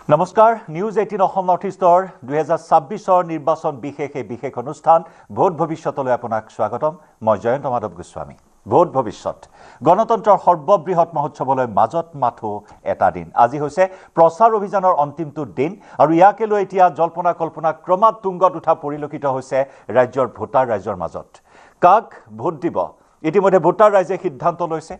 নমস্কাৰ news 18 Assam north ইষ্টৰ 2026 নিৰ্বাচন বিশেষ অনুষ্ঠান ভোট ভৱিষ্যতলৈ আপোনাক স্বাগতম মই জয়ন্ত মাধৱ গোস্বামী ভোট ভৱিষ্যত গণতন্ত্ৰৰ সৰ্ববৃহৎ মহোৎসৱলৈ মাজত মাথো এটা দিন আজি হৈছে প্ৰচাৰ অভিযানৰ অন্তিমটো দিন আৰু ইয়াকে লৈ এতিয়া জল্পনা কল্পনা ক্ৰমাৎ তুংগত উঠা পৰিলক্ষিত হৈছে ৰাজ্যৰ ভোটাৰ ৰাইজৰ মাজত কাক ভোট দিব ইতিমধ্যে ভোটাৰ ৰাইজে সিদ্ধান্ত লৈছে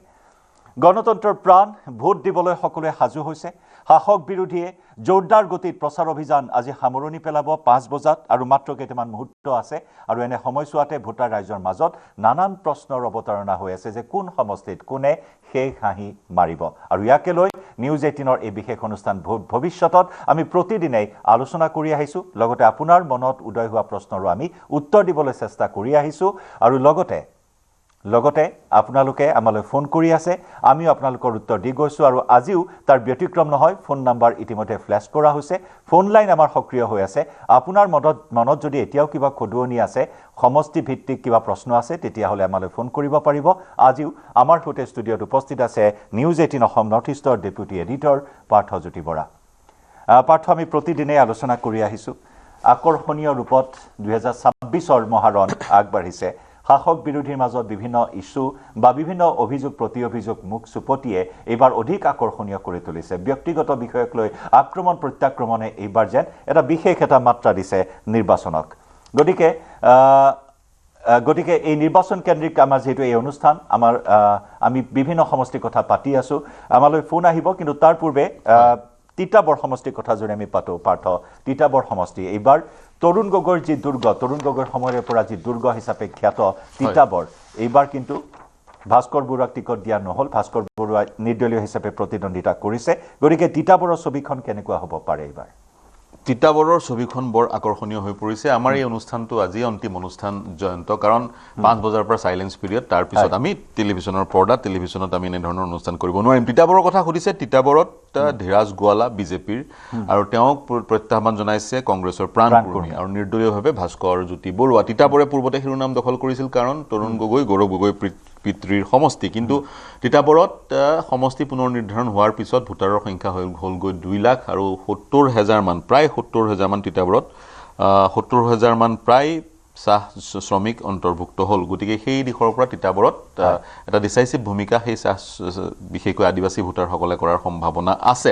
গণতন্ত্ৰৰ প্ৰাণ ভোট দিবলৈ সকলোৱে সাজু হৈছে শাসক বিৰোধীয়ে জোৰদাৰ গতিত প্ৰচাৰ অভিযান আজি সামৰণি পেলাব 5 বজাত আৰু মাত্ৰ কেইটামান মুহূৰ্ত আছে আৰু এনে সময়ছোৱাতে ভোটাৰ ৰাইজৰ মাজত নানান প্ৰশ্নৰ অৱতাৰণা হৈ আছে যে কোন সমষ্টিত কোনে শেষ হাঁহি মাৰিব আৰু ইয়াকে লৈ নিউজ 18ৰ এই বিশেষ অনুষ্ঠান ভোট ভৱিষ্যতত আমি প্ৰতিদিনেই আলোচনা কৰি আহিছো লগতে আপোনাৰ মনত উদয় হোৱা প্ৰশ্নৰো আমি উত্তৰ দিবলৈ চেষ্টা কৰি আহিছো আৰু লগতে আপোনালোকে আমালৈ ফোন কৰি আছে আমিও আপোনালোকৰ উত্তৰ দি গৈছো আৰু আজিও তাৰ ব্যতিক্ৰম নহয় ফোন নাম্বাৰ ইতিমধ্যে ফ্ল্যাশ কৰা হৈছে ফোন লাইন আমাৰ সক্ৰিয় হৈ আছে আপোনাৰ মনত যদি এতিয়াও কিবা খডুৱনি আছে সমষ্টি ভিত্তিক কিবা প্ৰশ্ন আছে তেতিয়া হলে আমালৈ ফোন কৰিব পাৰিব আজিও আমাৰ সৈতে ষ্টুডিঅত উপস্থিত আছে নিউজ 18 অসম নৰ্থ ইষ্টৰ ডেপুটি এডিটৰ পাৰ্থজ্যোতি বৰা পাৰ্থ আমি প্ৰতিদিনে আলোচনা কৰি আহিছো আকৰ্ষণীয় ৰূপত 2026ৰ মহাৰণ আগবাঢ়িছে শাসক বিৰোধীৰ মাজত বিভিন্ন ইস্যু বা বিভিন্ন অভিযোগ প্ৰতি অভিযোগ মুখ সুপটিয়ে এইবাৰ অধিক আকৰ্ষণীয় কৰি তুলিছে ব্যক্তিগত বিষয়ক লৈ আক্ৰমণ প্ৰত্যাক্ৰমণে এইবাৰ যেন এটা বিশেষ এটা মাত্ৰা দিছে নিৰ্বাচনক গতিকে এই নিৰ্বাচন কেন্দ্ৰিক আমাৰ যেটো এই অনুষ্ঠান আমি বিভিন্ন সমষ্টিৰ কথা পাতি আছো আমালৈ ফোন আহিব কিন্তু তাৰ পূৰ্বে তিতাবৰ সমষ্টিৰ কথা যদি আমি পাতো পাৰ্থ তিতাবৰ সমষ্টি এইবাৰ তৰুণ গগৈৰ যি দুৰ্গ তৰুণ গগৈৰ সময়ৰ পৰা যি দুৰ্গ হিচাপে খ্যাত তিতাবৰ এইবাৰ কিন্তু ভাস্কৰ বৰুৱাক টিকট দিয়া নহল ভাস্কৰ বৰুৱা নিৰ্দলীয় হিচাপে প্ৰতিদ্বন্দ্বিতা কৰিছে গতিকে তিতাবৰৰ ছবিখন কেনেকুৱা হ'ব পাৰে এইবাৰ তিতাবৰৰ ছবিখন বৰ আকৰ্ষণীয় হৈ পৰিছে আমাৰ এই অনুষ্ঠানটো আজি অন্তিম অনুষ্ঠান জয়ন্ত কাৰণ 5 বজাৰ পৰা সাইলেন্স পিৰিয়ড তাৰ পিছত আমি টেলিভিছনৰ পৰ্দা টেলিভিছনত আমি এনে ধৰণৰ অনুষ্ঠান কৰিব নোৱাৰিম তিতাবৰৰ কথা সুধিছে তিতাবৰত ধীৰাজ গোৱালা বিজেপিৰ আৰু তেওঁক প্ৰত্যাহ্বান জনাইছে কংগ্ৰেছৰ প্ৰাণকৰ্মী আৰু নিৰ্দলীয়ভাৱে ভাস্কৰ জ্যোতি বৰুৱা তিতাবৰে পূৰ্বতে শিৰোনাম দখল কৰিছিল কাৰণ তৰুণ গগৈ গৌৰৱ গগৈ পিতৃৰ সমষ্টি কিন্তু তিতাবৰত সমষ্টি পুনৰ নিৰ্ধাৰণ হোৱাৰ পিছত ভোটাৰৰ সংখ্যা হলগৈ 2 লাখ আৰু 70,000 মান প্ৰায় 70,000 মান তিতাবৰত 70,000 মান প্ৰায় চাহ শ্ৰমিক অন্তৰ্ভুক্ত হল গতিকে সেই দিশৰ পৰা তিতাবৰত এটা ডিসাইসিভ ভূমিকা সেই চাহ বিশেষকৈ আদিবাসী ভোটাৰসকলে কৰাৰ সম্ভাৱনা আছে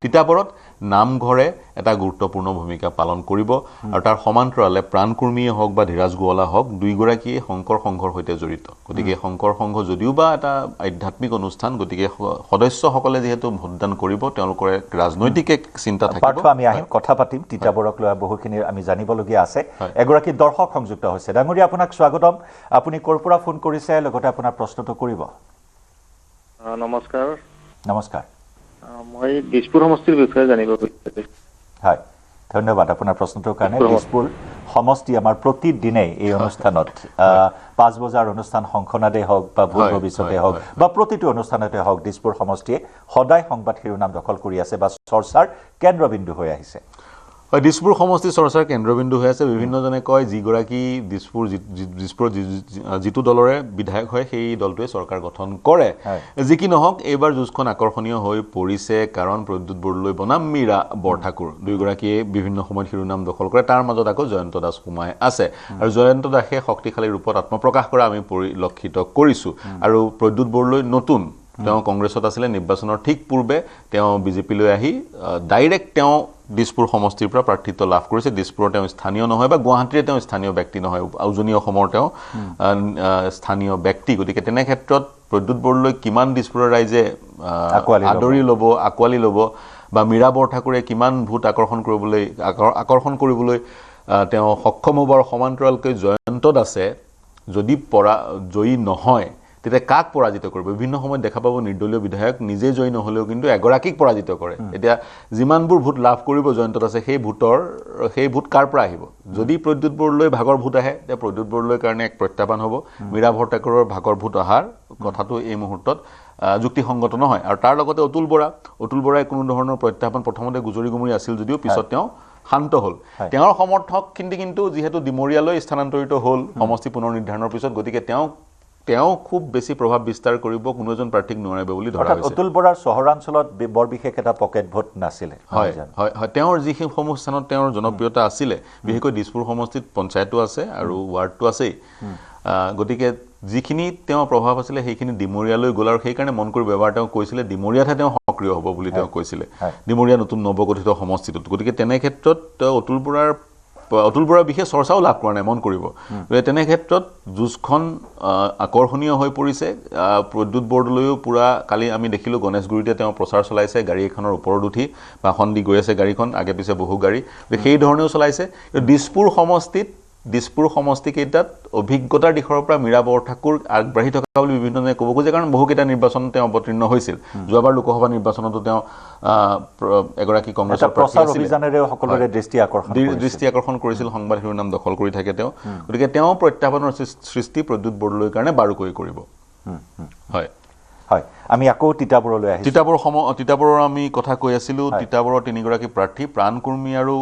তিতাবৰত নামঘৰে এটা গুৰুত্বপূৰ্ণ ভূমিকা পালন কৰিব আৰু তাৰ সমান্তৰালে প্ৰাণকৰ্মীয়ে হওক বা ধীৰাজ গোৱালা হওক দুইগৰাকীয়ে শংকৰ সংঘৰ সৈতে জড়িত গতিকে শংকৰ সংঘ যদিও বা এটা আধ্যাত্মিক অনুষ্ঠান গতিকে সদস্যসকলে যেহেতু ভোটদান কৰিব তেওঁলোকৰ ৰাজনৈতিক এক চিন্তা থাকিব আমি আহিম কথা পাতিম তিতাবৰক লৈ বহুখিনি আমি জানিবলগীয়া আছে এগৰাকী দৰ্শক সংযুক্ত হৈছে ডাঙৰীয়া আপোনাক স্বাগতম আপুনি কৰ পৰা ফোন কৰিছে লগতে আপোনাৰ প্ৰশ্নটো কৰিব নমস্কাৰ মই দিছপুৰ সমষ্টিৰ বিষয়ে জানিব বিচাৰিছো হয় ধন্যবাদ আপোনাৰ প্ৰশ্নটোৰ কাৰণে দিছপুৰ সমষ্টি আমাৰ প্ৰতিদিনে এই অনুষ্ঠানত 5 বজাৰ অনুষ্ঠান সংখনাদে হওক বা ভোট ভৱিষ্যতে হওক বা প্ৰতিটো অনুষ্ঠানতে হওক দিছপুৰ সমষ্টিয়ে সদায় সংবাদ শিৰোনাম দখল কৰি আছে বা চৰ্চাৰ কেন্দ্ৰবিন্দু হৈ আহিছে দিছপুৰ সমষ্টি চৰ্চাৰ কেন্দ্ৰবিন্দু হৈ আছে বিভিন্নজনে কয় যিগৰাকী দিছপুৰ যিটো দলৰে বিধায়ক হয় সেই দলটোৱে চৰকাৰ গঠন কৰে যি কি নহওক এইবাৰ যুজখন আকৰ্ষণীয় হৈ পৰিছে কাৰণ প্ৰদ্যুৎ বৰদলৈ বনাম মীৰা বৰঠাকুৰ দুইগৰাকীয়ে বিভিন্ন সময়ত শিৰোনাম দখল কৰে তাৰ মাজত আকৌ জয়ন্ত দাস সোমাই আছে আৰু জয়ন্ত দাসে শক্তিশালী ৰূপত আত্মপ্ৰকাশ কৰা আমি পৰিলক্ষিত কৰিছো আৰু প্ৰদ্যুৎ বৰদলৈ নতুন তেওঁ কংগ্ৰেছত আছিল নিৰ্বাচনৰ ঠিক পূৰ্বে তেওঁ বিজেপিলৈ আহি ডাইৰেক্ট তেওঁ দিছপুৰ সমষ্টিৰ পৰা প্ৰাৰ্থিত্ব লাভ কৰিছে দিছপুৰৰ তেওঁ স্থানীয় নহয় বা গুৱাহাটীৰ তেওঁ স্থানীয় ব্যক্তি নহয় উজনি অসমৰ তেওঁ স্থানীয় ব্যক্তি গতিকে তেনে ক্ষেত্ৰত প্ৰদ্যুৎ বৰদলৈ কিমান দিছপুৰৰ ৰাইজে আকোৱালি ল'ব বা মীৰা বৰঠাকুৰে কিমান ভোট আকৰ্ষণ কৰিবলৈ তেওঁ সক্ষম হ'ব আৰু সমান্তৰালকৈ জয়ন্ত দাসে যদি জয়ী নহয় তেতিয়া কাক পৰাজিত কৰিব বিভিন্ন সময়ত দেখা পাব নিৰ্দলীয় বিধায়ক নিজে জয়ী নহলেও কিন্তু এগৰাকীক পৰাজিত কৰে এতিয়া যিমানবোৰ ভোট লাভ কৰিব জয়ন্ত দাসে সেই ভোট কাৰ পৰা আহিব যদি প্ৰদ্যুৎ বৰদলৈ ভাগৰ ভোট আহে তেতিয়া প্ৰদ্যুৎ বৰদলৈৰ কাৰণে এক প্ৰত্যাহ্বান হ'ব মীৰা বৰঠাকুৰৰ ভাগৰ ভোট অহাৰ কথাটো এই মুহূৰ্তত যুক্তিসংগত নহয় আৰু তাৰ লগতে অতুল বৰাই কোনো ধৰণৰ প্ৰত্যাহ্বান প্ৰথমতে গুজৰি গুমৰি আছিল যদিও পিছত তেওঁ শান্ত হল তেওঁৰ সমৰ্থক কিন্তু যিহেতু ডিমৰিয়ালৈ স্থানান্তৰিত হল সমষ্টি পুনৰ নিৰ্ধাৰণৰ পিছত গতিকে তেওঁ তেওঁ খুব বেছি প্ৰভাৱ বিস্তাৰ কৰিব কোনো এজন প্ৰাৰ্থীক নোৱাৰিব বুলি ধৰা হৈছে। অতুল বৰাৰ চহৰাঞ্চলত বৰ বিশেষ এটা পকেট ভোট নাছিলে। হয় হয় হয়, তেওঁৰ যিসমূহ স্থানত তেওঁৰ জনপ্ৰিয়তা আছিলে, বিশেষকৈ দিছপুৰ সমষ্টিত পঞ্চায়তো আছে আৰু ৱাৰ্ডটো আছেই, গতিকে যিখিনি তেওঁ প্ৰভাৱ আছিলে সেইখিনি ডিমৰীয়ালৈ গ'ল, আৰু সেইকাৰণে মন কৰিব এবাৰ তেওঁ কৈছিলে ডিমৰীয়াতহে তেওঁ সক্ৰিয় হ'ব বুলি তেওঁ কৈছিলে, ডিমৰীয়া নতুন নৱগঠিত সমষ্টিটোত। গতিকে তেনে ক্ষেত্ৰত অতুল বৰাৰ বিশেষ চৰ্চাও লাভ কৰা নাই, মন কৰিব। তেনে ক্ষেত্ৰত যুঁজখন আকৰ্ষণীয় হৈ পৰিছে। প্ৰদ্যুৎ বৰদলৈও পুৰা কালি আমি দেখিলোঁ গণেশগুৰিতে তেওঁ প্ৰচাৰ চলাইছে, গাড়ী এখনৰ ওপৰত উঠি ভাষণ দি গৈ আছে গাড়ীখন, আগে পিছে বহু গাড়ী, সেই ধৰণেও চলাইছে। দিছপুৰ সমষ্টিকেইটাত অভিজ্ঞতাৰ দিশৰ পৰা মীৰা বৰঠাকুৰ আগবাঢ়ি থকা বুলি বিভিন্নজনে ক'ব খোজে, কাৰণ বহুকেইটা নিৰ্বাচনত তেওঁ অৱতীৰ্ণ হৈছিল। যোৱাবাৰ লোকসভা নিৰ্বাচনতো তেওঁ এগৰাকী কংগ্ৰেছৰ সকলোৰে দৃষ্টি আকৰ্ষণ কৰিছিল, সংবাদ শিৰোনাম দখল কৰি থাকে তেওঁ। গতিকে তেওঁ প্ৰত্যাহ্বানৰ সৃষ্টি প্ৰদ্যুৎ বৰদলৈৰ কাৰণে বাৰুকৈ কৰিব। হয় হয়, আমি আকৌ তিতাবৰলৈ আহিছোঁ। তিতাবৰৰ আমি কথা কৈ আছিলোঁ। তিতাবৰৰ 3গৰাকী প্ৰাৰ্থী প্ৰাণকুৰ্মী আৰু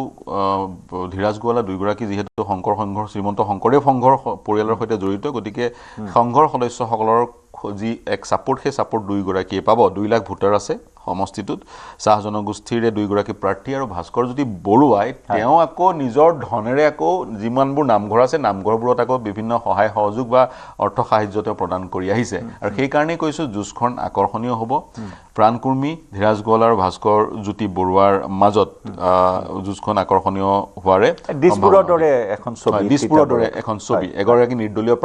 ধীৰাজ গোৱালা দুয়োগৰাকী যিহেতু শংকৰ সংঘৰ শ্ৰীমন্ত শংকৰদেৱ সংঘৰ পৰিয়ালৰ সৈতে জড়িত, গতিকে সংঘৰ সদস্যসকলৰ যি এক ছাপোৰ্ট, সেই ছাপোৰ্ট দুয়োগৰাকীয়ে পাব। 2 লাখ ভোটাৰ আছে সমষ্টিটোত। চাহ জনগোষ্ঠীৰে 2গৰাকী প্ৰাৰ্থী আৰু ভাস্কৰজ্যোতি বৰুৱাই তেওঁ আকৌ নিজৰ ধনেৰে আকৌ যিমানবোৰ নামঘৰ আছে নামঘৰবোৰত আকৌ বিভিন্ন সহায় সহযোগ বা অৰ্থ সাহায্য তেওঁ প্ৰদান কৰি আহিছে, আৰু সেইকাৰণেই কৈছোঁ যুঁজখন আকৰ্ষণীয় হ'ব। প্ৰাণকুৰ্মী, ধীৰাজ গোৱালা আৰু ভাস্কৰজ্যোতি বৰুৱাৰ মাজত যুঁজখন আকৰ্ষণীয় হোৱাৰে দিছপুৰৰ দৰে এখন ছবি। এগৰাকী নিৰ্দলীয়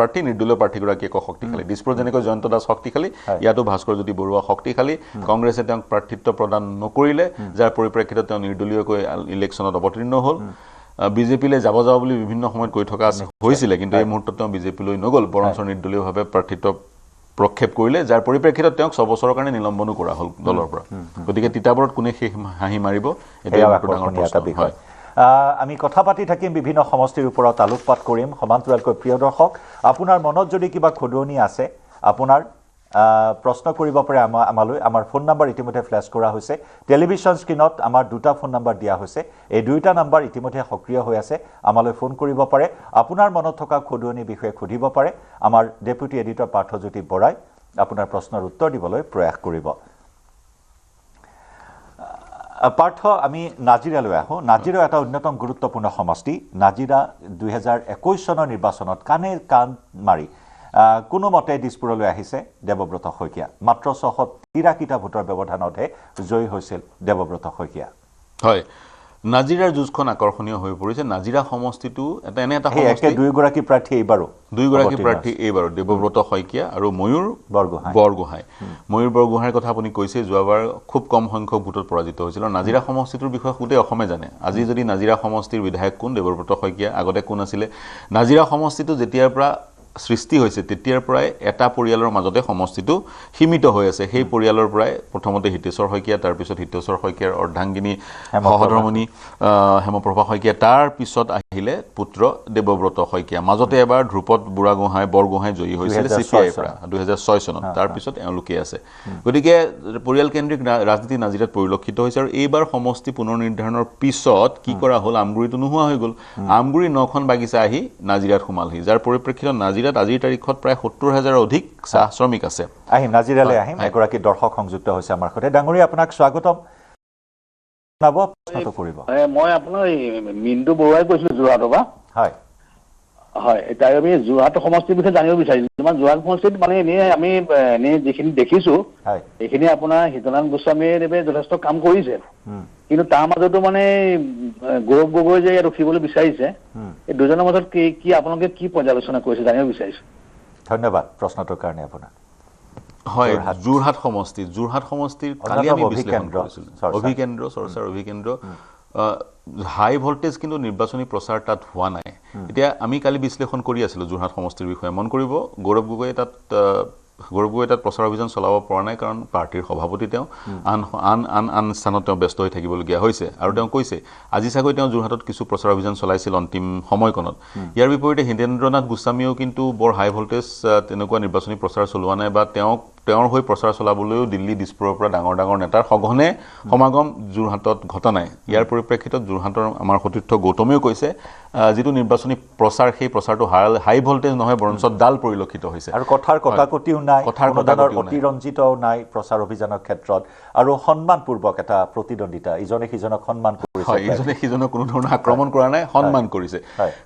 প্ৰাৰ্থীগৰাকী আকৌ শক্তিশালী। দিছপুৰত যেনেকৈ জয়ন্ত দাস শক্তিশালী, ইয়াতো ভাস্কৰজ্যোতি বৰুৱা শক্তিশালী। কংগ্ৰেছে তেওঁক প্ৰাৰ্থিত্ব প্ৰদান নকৰিলে, যাৰ পৰিপ্ৰেক্ষিতত তেওঁ নিৰ্দলীয়কৈ ইলেকশ্যনত অৱতীৰ্ণ হ'ল। বিজেপিলৈ যাব বুলি বিভিন্ন সময়ত কৈ থকা হৈছিলে, কিন্তু এই মুহূৰ্তত তেওঁ বিজেপিলৈ নগ'ল, বৰঞ্চ নিৰ্দলীয়ভাৱে প্ৰাৰ্থিত্ব প্ৰক্ষেপ কৰিলে, যাৰ পৰিপ্ৰেক্ষিতত তেওঁক 6 বছৰৰ কাৰণে নিলম্বনো কৰা হ'ল দলৰ পৰা। গতিকে তিতাবৰত কোনে শেষ হাঁহি মাৰিব, এতিয়া ডাঙৰ প্ৰশ্ন। হয়, আমি কথা পাতি থাকিম, বিভিন্ন সমষ্টিৰ ওপৰত আলোকপাত কৰিম সমান্তৰালকৈ। প্ৰিয় দৰ্শক, আপোনাৰ মনত যদি কিবা খদুৱনি আছে, আপোনাৰ প্ৰশ্ন কৰিব পাৰে আমালৈ। আমাৰ ফোন নম্বৰ ইতিমধ্যে ফ্লেছ কৰা হৈছে। টেলিভিশ্যন স্ক্ৰীণত আমাৰ 2টা ফোন নম্বৰ দিয়া হৈছে। এই 2টা নম্বৰ ইতিমধ্যে সক্ৰিয় হৈ আছে, আমালৈ ফোন কৰিব পাৰে। আপোনাৰ মনত থকা খদুৱনিৰ বিষয়ে সুধিব পাৰে। আমাৰ ডেপুটি এডিটৰ পাৰ্থজ্যোতি বৰাই আপোনাৰ প্ৰশ্নৰ উত্তৰ দিবলৈ প্ৰয়াস কৰিব। পাৰ্থ, আমি নাজিৰালৈ আহোঁ। নাজিৰা এটা অন্যতম গুৰুত্বপূৰ্ণ সমষ্টি। নাজিৰা 2021 চনৰ নিৰ্বাচনত কাণে কাণ মাৰি কোনোমতে দিছপুৰলৈ আহিছে দেৱব্ৰত শইকীয়া। মাত্ৰ 683টা ভোটৰ ব্যৱধানতহে জয়ী হৈছিল দেৱব্ৰত শইকীয়া। হয়, নাজিৰাৰ যুঁজখন আকৰ্ষণীয় হৈ পৰিছে। নাজিৰা সমষ্টিটো এনে এটা সমষ্টি, 2গৰাকী প্ৰাৰ্থী এইবাৰো দেৱব্ৰত শইকীয়া আৰু ময়ূৰ বৰগোহাঁই। ময়ূৰ বৰগোহাঁইৰ কথা আপুনি কৈছে, যোৱাবাৰ খুব কম সংখ্যক ভোটত পৰাজিত হৈছিল। আৰু নাজিৰা সমষ্টিটোৰ বিষয়ে গোটেই অসমে জানে। আজি যদি নাজিৰা সমষ্টিৰ বিধায়ক কোন, দেৱব্ৰত শইকীয়া, আগতে কোন আছিলে। নাজিৰা সমষ্টিটো যেতিয়াৰ পৰা সৃষ্টি হৈছে তেতিয়াৰ পৰাই এটা পৰিয়ালৰ মাজতে সমষ্টিটো সীমিত হৈ আছে। সেই পৰিয়ালৰ পৰাই প্ৰথমতে হিতেশ্বৰ শইকীয়া, তাৰপিছত হিতেশ্বৰ শইকীয়াৰ অৰ্ধাংগিনী সহধৰ্মণী হেমপ্ৰভা শইকীয়া, তাৰ পিছত আহিলে পুত্ৰ দেৱব্ৰত শইকীয়া। মাজতে এবাৰ ধ্ৰুপদ বৰগোহাঁই জয়ী হৈছিলে CPI ৰ পৰা 2006 চনত, তাৰপিছত এওঁলোকে আছে। গতিকে পৰিয়ালকেন্দ্ৰিক ৰাজনীতি নাজিৰাত পৰিলক্ষিত হৈছে। আৰু এইবাৰ সমষ্টি পুনৰ নিৰ্ধাৰণৰ পিছত কি কৰা হ'ল, আমগুৰিটো নোহোৱা হৈ গ'ল। আমগুৰি 9খন বাগিচা আহি নাজিৰাত সোমালহি, যাৰ পৰিপ্ৰেক্ষিতত নাজিৰাত আজিৰ তাৰিখত প্ৰায় 70,000ৰ অধিক চাহ শ্ৰমিক আছে। নাজিৰালৈ আহিম। এগৰাকী দৰ্শক সংযুক্ত হৈছে আমাৰ সৈতে। ডাঙৰীয়া, আপোনাক স্বাগতম। মই আপোনাৰ মিণ্টু বৰুৱাই কৈছিলোঁ যোৰহাটৰ পৰা। হয় হয়, এতিয়া আমি যোৰহাট সমষ্টিৰ বিষয়ে জানিব বিচাৰিছোঁ। যোৰহাট সমষ্টিত মানে এনেই যিখিনি দেখিছোঁ, সেইখিনি আপোনাৰ হিতনাৰায়ণ গোস্বামীদেৱে যথেষ্ট কাম কৰিছে। কিন্তু তাৰ মাজতো মানে গৌৰৱ গগৈ যে ৰখিবলৈ বিচাৰিছে, এই দুজনৰ মাজত কি আপোনালোকে কি পৰ্যালোচনা কৰিছে জানিব বিচাৰিছোঁ। ধন্যবাদ প্ৰশ্নটোৰ কাৰণে আপোনাক। হয়, যোৰহাট সমষ্টিৰ কালি আমি বিশ্লেষণ কৰিছিলোঁ। চৰ্চাৰ অভিকেন্দ্ৰ হাই ভল্টেজ, কিন্তু নিৰ্বাচনী প্ৰচাৰ তাত হোৱা নাই। এতিয়া আমি কালি বিশ্লেষণ কৰি আছিলোঁ যোৰহাট সমষ্টিৰ বিষয়ে। মন কৰিব, গৌৰৱ গগৈয়ে তাত প্ৰচাৰ অভিযান চলাব পৰা নাই, কাৰণ পাৰ্টীৰ সভাপতি তেওঁ আন স্থানত তেওঁ ব্যস্ত হৈ থাকিবলগীয়া হৈছে। আৰু তেওঁ কৈছে আজি চাগৈ তেওঁ যোৰহাটত কিছু প্ৰচাৰ অভিযান চলাইছিল অন্তিম সময়কণত। ইয়াৰ বিপৰীতে হিতেন্দ্ৰনাথ গোস্বামীয়েও কিন্তু বৰ হাই ভল্টেজ তেনেকুৱা নিৰ্বাচনী প্ৰচাৰ চলোৱা নাই, বা তেওঁক তেওঁৰ হৈ প্ৰচাৰ চলাবলৈও দিল্লী দিছপুৰৰ পৰা ডাঙৰ ডাঙৰ নেতাৰ সঘনে সমাগম যোৰহাটত ঘটা নাই ইয়াৰ পৰিপ্ৰেক্ষিতত যোৰহাটৰ আমাৰ সতীৰ্থ গৌতমেও কৈছে যিটো নিৰ্বাচনী প্ৰচাৰ সেই প্ৰচাৰটো হাই ভল্টেজ নহয় বৰঞ্চ ডাল পৰিলক্ষিত হৈছে আৰু কথাৰ কটাকটিও নাই অতিৰঞ্জিতও নাই প্ৰচাৰ অভিযানৰ ক্ষেত্ৰত আৰু সন্মানপূৰ্বক এটা প্ৰতিদ্বন্দ্বিতা ইজনে সিজনক সন্মান কৰিছে হয় ইজনে সিজনক কোনো ধৰণৰ আক্ৰমণ কৰা নাই সন্মান কৰিছে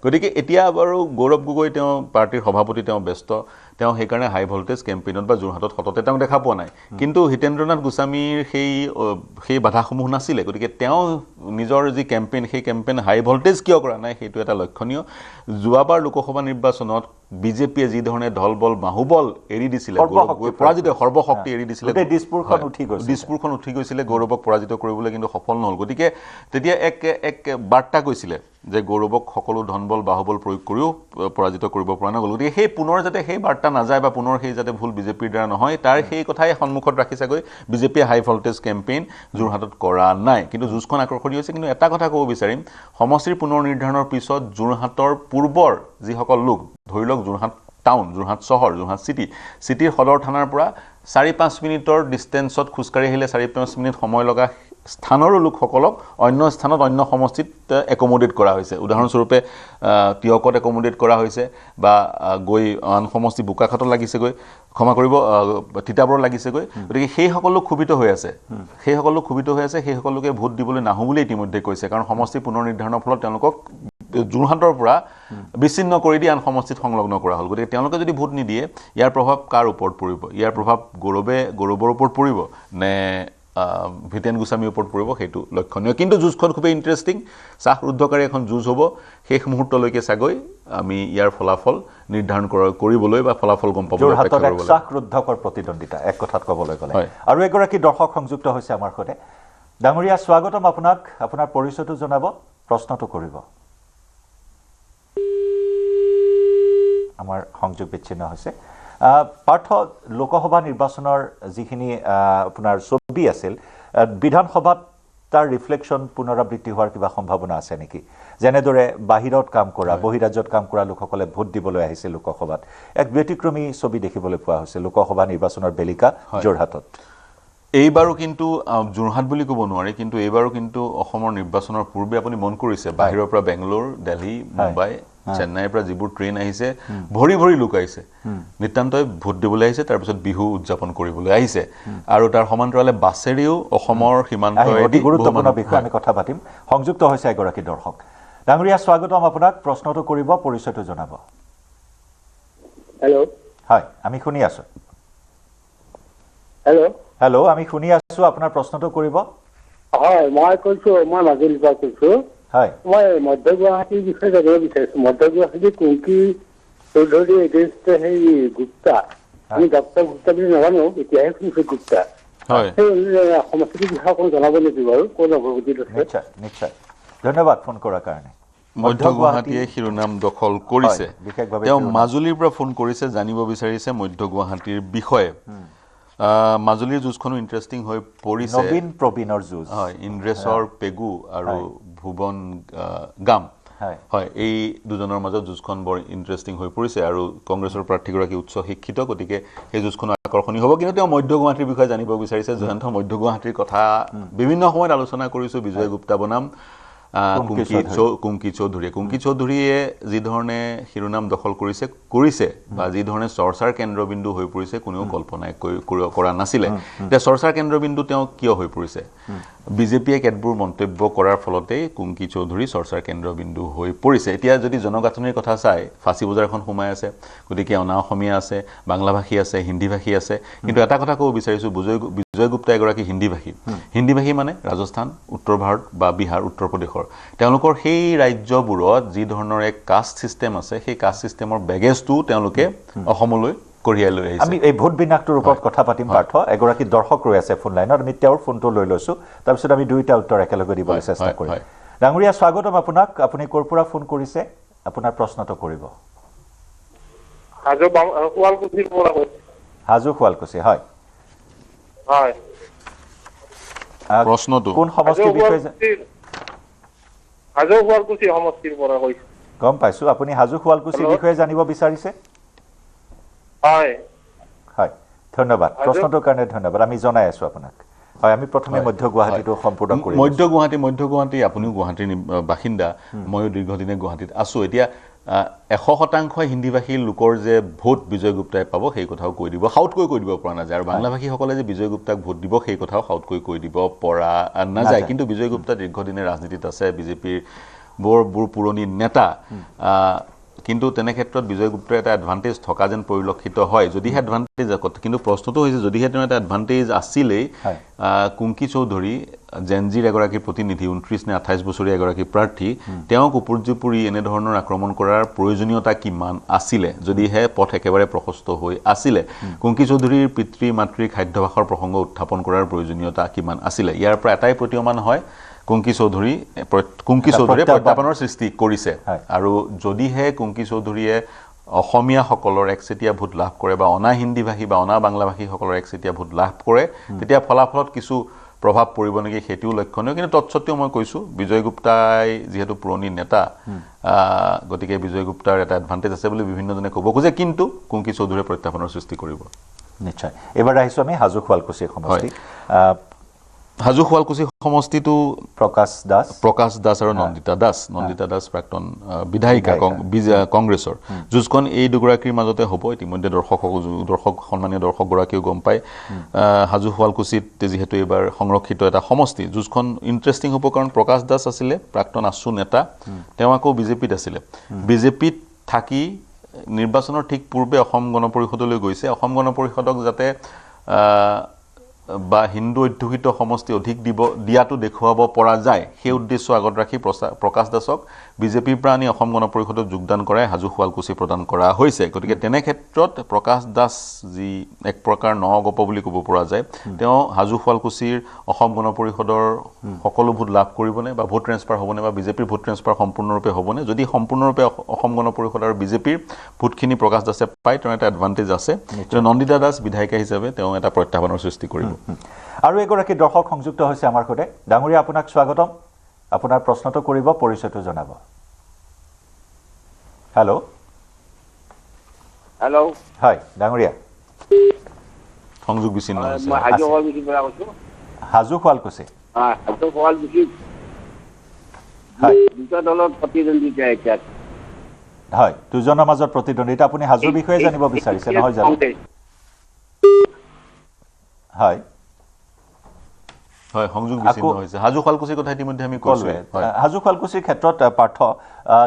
গতিকে এতিয়া বাৰু গৌৰৱ গগৈ তেওঁ পাৰ্টিৰ সভাপতি তেওঁ ব্যস্ত তেওঁ সেইকাৰণে হাই ভল্টেজ কেম্পেইনত বা যোৰহাটত সততে তেওঁ দেখা পোৱা নাই কিন্তু হিতেন্দ্ৰনাথ গোস্বামীৰ সেই বাধাসমূহ নাছিলে গতিকে তেওঁ নিজৰ যি কেম্পেইন সেই কেম্পেইন হাই ভল্টেজ কিয় কৰা নাই সেইটো এটা লক্ষণীয় যোৱাবাৰ লোকসভা নিৰ্বাচনত বিজেপিয়ে যি ধৰণে দলবল বাহুবল এৰি দিছিলে পৰাজিত সৰ্বশক্তি এৰি দিছিলে দিছপুৰখন উঠি গৈছিলে গৌৰৱক পৰাজিত কৰিবলৈ কিন্তু সফল নহ'ল গতিকে তেতিয়া এক বাৰ্তা কৈছিলে যে গৌৰৱক সকলো ধনবল বাহুবল প্ৰয়োগ কৰিও পৰাজিত কৰিব পৰা নগ'ল গতিকে সেই পুনৰ যাতে সেই বাৰ্তা নাযায় বা পুনৰ সেই যাতে ভুল বিজেপিৰ দ্বাৰা নহয় তাৰ সেই কথাই সন্মুখত ৰাখিছাগৈ বিজেপিয়ে হাই ভল্টেজ কেম্পেইন যোৰহাটত কৰা নাই কিন্তু যুঁজখন আকৰ্ষণীয় হৈছে কিন্তু এটা কথা ক'ব বিচাৰিম সমষ্টিৰ পুনৰ নিৰ্ধাৰণৰ পিছত যোৰহাটৰ পূৰ্বৰ যিসকল লোক ধৰি লওক যোৰহাট টাউন যোৰহাট চহৰ যোৰহাট চিটিৰ সদৰ থানাৰ পৰা 4-5 মিনিটৰ ডিষ্টেঞ্চত খোজকাঢ়ি আহিলে 4-5 মিনিট সময় লগা স্থানৰো লোকসকলক অন্য স্থানত অন্য সমষ্টিত একমোডেট কৰা হৈছে উদাহৰণস্বৰূপে টিয়কত একমোডেট কৰা হৈছে বা গৈ আন সমষ্টি বোকাখাটত লাগিছেগৈ ক্ষমা কৰিব তিতাবৰত লাগিছেগৈ গতিকে সেই সকলো ক্ষুভিত হৈ আছে সেই সকলোকে ভোট দিবলৈ নাহো বুলি ইতিমধ্যে কৈছে কাৰণ সমষ্টি পুনৰ নিৰ্ধাৰণৰ ফলত তেওঁলোকক যোৰহাটৰ পৰা বিচ্ছিন্ন কৰি দি আন সমষ্টিত সংলগ্ন কৰা হ'ল গতিকে তেওঁলোকে যদি ভোট নিদিয়ে ইয়াৰ প্ৰভাৱ কাৰ ওপৰত পৰিব ইয়াৰ প্ৰভাৱ গৌৰৱৰ ওপৰত পৰিব নে ভিতেন গোস্বামীৰ ওপৰত পৰিব সেইটো লক্ষণীয় কিন্তু যুঁজখন খুবেই ইণ্টাৰেষ্টিং শ্বাসৰুদ্ধকাৰী এখন যুঁজ হ'ব শেষ মুহূৰ্তলৈকে চাগৈ আমি ইয়াৰ ফলাফল নিৰ্ধাৰণ কৰিবলৈ বা ফলাফল গম পাবলৈ যোৰহাটত এক শ্বাসৰুদ্ধকৰ প্ৰতিদ্বন্দ্বিতা এক কথাত ক'বলৈ গ'লে আৰু এগৰাকী দৰ্শক সংযুক্ত হৈছে আমাৰ সৈতে ডাঙৰীয়া স্বাগতম আপোনাক আপোনাৰ পৰিচয়টো জনাব প্ৰশ্নটো কৰিব আমাৰ সংযোগ বিচ্ছিন্ন হৈছে পাৰ্থ লোকসভা নিৰ্বাচনৰ যিখিনি আপোনাৰ ছবি আছিল বিধানসভাত তাৰ ৰিফ্লেকশ্যন পুনৰাবৃত্তি হোৱাৰ কিবা সম্ভাৱনা আছে নেকি যেনেদৰে বাহিৰত কাম কৰা বহিৰাজ্যত কাম কৰা লোকসকলে ভোট দিবলৈ আহিছে লোকসভাত এক ব্যতিক্ৰমী ছবি দেখিবলৈ পোৱা হৈছে লোকসভা নিৰ্বাচনৰ বেলিকা যোৰহাটত এইবাৰো কিন্তু যোৰহাট বুলি ক'ব নোৱাৰি কিন্তু এইবাৰো কিন্তু অসমৰ নিৰ্বাচনৰ পূৰ্বে আপুনি মন কৰিছে বাহিৰৰ পৰা বেংগলোৰ দিল্লী মুম্বাই চেন্নাইৰ পৰা যিবোৰ ট্ৰেইন আহিছে ভৰি ভৰি লোক আহিছে নিতান্তই ভোট দিবলৈ আহিছে তাৰপিছত বিহু উদযাপন কৰিবলৈ আহিছে আৰু তাৰ সমান্তৰালে বাছেৰেও অসমৰ সীমান্তয়েদি গুৰুত্বপূৰ্ণ বিষয় আমি কথা পাতিম সংযুক্ত হৈছে এগৰাকী দৰ্শক ডাঙৰীয়া স্বাগতম আপোনাক প্ৰশ্নটো কৰিব পৰিচয়টো জনাব হেল্ল' হয় আমি শুনি আছো হেল্ল' আমি শুনি আছো আপোনাৰ প্ৰশ্নটো কৰিব হয় মই কৈছো মই মাজুলীৰ পৰা কৈছো হয় মই মধ্য গুৱাহাটীৰ বিষয়ে জানিব বিচাৰিছো মধ্য গুৱাহাটী কুংকি চৌধুৰী এগেইনষ্ট সেই গুপ্তা আমি ডক্টৰ গুপ্তা বুলি নাজানো এতিয়াহে শুনিছো গুপ্তা সেই সমষ্টিটোৰ বিষয়ে অকণ জনাব নেকি বাৰু কোন অগ্ৰগতি আছে নিশ্চয় ধন্যবাদ ফোন কৰাৰ কাৰণে মধ্য গুৱাহাটীয়ে শিৰোনাম দখল কৰিছে তেওঁ মাজুলীৰ পৰা ফোন কৰিছে জানিব বিচাৰিছে মধ্য গুৱাহাটীৰ বিষয়ে মাজুলীৰ যুঁজখনো ইণ্টাৰেষ্টিং হৈ পৰিছে নবীন প্ৰবীণৰ যুঁজ হয় ইন্দ্ৰেশ্বৰ পেগু আৰু ভুৱন গাম হয় এই দুজনৰ মাজত যুঁজখন বৰ ইণ্টাৰেষ্টিং হৈ পৰিছে আৰু কংগ্ৰেছৰ প্ৰাৰ্থীগৰাকী উচ্চ শিক্ষিত গতিকে সেই যুঁজখন আকৰ্ষণীয় হ'ব কিন্তু তেওঁ মধ্য গুৱাহাটীৰ বিষয়ে জানিব বিচাৰিছে জয়ন্ত মধ্য গুৱাহাটীৰ কথা বিভিন্ন সময়ত আলোচনা কৰিছোঁ বিজয় গুপ্তা বনাম কুংকি চৌধুৰীয়ে যি ধৰণে শিৰোনাম দখল কৰিছে বা যি ধৰণে চৰ্চাৰ কেন্দ্ৰবিন্দু হৈ পৰিছে কোনেও কল্পনা কৰা নাছিলে এতিয়া চৰ্চাৰ কেন্দ্ৰবিন্দু তেওঁ কিয় হৈ পৰিছে বিজেপিয়ে কেতবোৰ মন্তব্য কৰাৰ ফলতেই কুংকি চৌধুৰী চৰ্চাৰ কেন্দ্ৰবিন্দু হৈ পৰিছে এতিয়া যদি জনগাঁথনিৰ কথা চাই ফাঁচী বজাৰখন সোমাই আছে গতিকে অনা অসমীয়া আছে বাংলাভাষী আছে হিন্দীভাষী আছে কিন্তু এটা কথা ক'ব বিচাৰিছোঁ বিজয় গুপ্তা এগৰাকী হিন্দীভাষী মানে ৰাজস্থান উত্তৰ ভাৰত বা বিহাৰ উত্তৰ প্ৰদেশৰ তেওঁলোকৰ সেই ৰাজ্যবোৰত যি ধৰণৰ এক কাষ্ট ছিষ্টেম আছে সেই কাষ্ট ছিষ্টেমৰ বেগেজটো তেওঁলোকে অসমলৈ কঢ়িয়াই লৈ আহিছে আমি এই ভোট বিন্যাসটোৰ ওপৰত কথা পাতিম পাৰ্থ এগৰাকী দৰ্শক ৰৈ আছে ফোন লাইনত আমি তেওঁৰ ফোনটো লৈ লৈছো তাৰপিছত আমি দুইটা উত্তৰ একেলগে দিবলৈ চেষ্টা কৰিম ডাঙৰীয়া স্বাগতম আপোনাক আপুনি ক'ৰ পৰা ফোন কৰিছে আপোনাৰ প্ৰশ্নটো কৰিব হাজো শুৱালকুছি হয় প্ৰশ্নটো কোন সমষ্টিৰ বিষয়ে হাজো শুৱালকুছি সমষ্টিৰ পৰা কৈছো গম পাইছো আপুনি হাজো শুৱালকুছিৰ বিষয়ে জানিব বিচাৰিছে হয় ধন্যবাদ প্ৰশ্নটোৰ কাৰণে ধন্যবাদ আমি জনাই আছো আপোনাক হয় আমি প্ৰথমে মধ্য গুৱাহাটীটো সম্পূৰ্ণ কৰিম মধ্য গুৱাহাটী আপুনিও গুৱাহাটীৰ বাসিন্দা ময়ো দীৰ্ঘদিনে গুৱাহাটীত আছো এতিয়া 100% হিন্দীভাষী লোকৰ যে ভোট বিজয় গুপ্তাই পাব সেই কথাও কৈ দিব হাউটকৈ কৈ দিব পৰা নাযায় আৰু বাংলাভাষীসকলে যে বিজয় গুপ্তাক ভোট দিব সেই কথাও হাউটকৈ কৈ দিব পৰা নাযায় কিন্তু বিজয় গুপ্তা দীৰ্ঘদিনে ৰাজনীতিত আছে বিজেপিৰ বৰ পুৰণি নেতা কিন্তু তেনে ক্ষেত্ৰত বিজয় গুপ্তাৰ এটা এডভান্টেজ থকা যেন পৰিলক্ষিত হয় যদিহে এডভান্টেজ কিন্তু প্ৰশ্নটো হৈছে যদিহে তেওঁ এটা এডভান্টেজ আছিলেই কুংকি চৌধুৰী জেনজিৰ এগৰাকী প্ৰতিনিধি 29 নে 28 বছৰীয়া এগৰাকী প্ৰাৰ্থী তেওঁক উপৰ্যুপুৰি এনেধৰণৰ আক্ৰমণ কৰাৰ প্ৰয়োজনীয়তা কিমান আছিলে যদিহে পথ একেবাৰে প্ৰশস্ত হৈ আছিলে কুংকি চৌধুৰীৰ পিতৃ মাতৃৰ খাদ্যাভাসৰ প্ৰসংগ উত্থাপন কৰাৰ প্ৰয়োজনীয়তা কিমান আছিলে ইয়াৰ পৰা এটাই প্ৰতীয়মান হয় কুংকি চৌধুৰীয়ে প্ৰত্যাহ্বানৰ সৃষ্টি কৰিছে আৰু যদিহে কুংকি চৌধুৰীয়ে অসমীয়াসকলৰ একচেটিয়া ভোট লাভ কৰে বা অনা হিন্দীভাষী বা অনা বাংলাভাষীসকলৰ একচেটিয়া ভোট লাভ কৰে তেতিয়া ফলাফলত কিছু প্ৰভাৱ পৰিব নেকি সেইটোও লক্ষণীয় কিন্তু তৎসত্ত্বেও মই কৈছোঁ বিজয় গুপ্তাই যিহেতু পুৰণি নেতা গতিকে বিজয় গুপ্তাৰ এটা এডভান্টেজ আছে বুলি বিভিন্নজনে ক'ব খোজে কিন্তু কুংকি চৌধুৰীয়ে প্ৰত্যাহ্বানৰ সৃষ্টি কৰিব নিশ্চয় এবাৰ আহিছোঁ আমি হাজো শুৱালকুছিৰ সমষ্টি হাজো শুৱালকুছি সমষ্টিটো প্ৰকাশ দাস আৰু নন্দিতা দাস প্ৰাক্তন বিধায়িকা কংগ্ৰেছৰ যুঁজখন এই দুগৰাকীৰ মাজতে হ'ব ইতিমধ্যে সন্মানীয় দৰ্শকগৰাকীও গম পায় হাজো শুৱালকুছিত যিহেতু এইবাৰ সংৰক্ষিত এটা সমষ্টি যুঁজখন ইণ্টাৰেষ্টিং হ'ব কাৰণ প্ৰকাশ দাস আছিলে প্ৰাক্তন আছু নেতা তেওঁ আকৌ বিজেপিত আছিলে বিজেপিত থাকি নিৰ্বাচনৰ ঠিক পূৰ্বে অসম গণ পৰিষদলৈ গৈছে অসম গণ পৰিষদক যাতে বা হিন্দু অধ্যুষিত সমষ্টি অধিক দিয়াটো দেখুৱাব পৰা যায় সেই উদ্দেশ্য আগত ৰাখি প্ৰকাশ দাসক বিজেপিৰ পৰা আনি অসম গণ পৰিষদত যোগদান কৰাই হাজো শুৱালকুছি প্ৰদান কৰা হৈছে গতিকে তেনে ক্ষেত্ৰত প্ৰকাশ দাস যি এক প্ৰকাৰ নগপ বুলি ক'ব পৰা যায় তেওঁ হাজো শুৱালকুছিৰ অসম গণ পৰিষদৰ সকলো ভোট লাভ কৰিবনে বা ভোট ট্ৰেন্সফাৰ হ'বনে বা বিজেপিৰ ভোট ট্ৰেন্সফাৰ সম্পূৰ্ণৰূপে হ'বনে যদি সম্পূৰ্ণৰূপে অসম গণ পৰিষদ আৰু বিজেপিৰ ভোটখিনি প্ৰকাশ দাসে পায় তেওঁৰ এটা এডভান্টেজ আছে নন্দিতা দাস বিধায়িকা হিচাপে তেওঁ এটা প্ৰত্যাহ্বানৰ সৃষ্টি কৰিব আৰু এগৰাকী দৰ্শক সংযুক্ত হৈছে আমাৰ সৈতে ডাঙৰীয়া আপোনাক স্বাগতম আপোনাৰ প্ৰশ্নটো কৰিব পৰিচয়টো জনাব হেল্ল' হয় ডাঙৰীয়া সংযোগ বিচ্ছিন্ন হৈছে হাজো শুৱালকুছি হয় দুজনৰ মাজত প্ৰতিদ্বন্দ্বিতা আপুনি হাজোৰ বিষয়ে জানিব বিচাৰিছে নহয় জানো হয় হয় সংযোগ বিচ্ছিন্ন হৈছে হাজো শুৱালকুছিৰ কথা ইতিমধ্যে আমি কৈছোঁ হাজো শুৱালকুছিৰ ক্ষেত্ৰত পাৰ্থ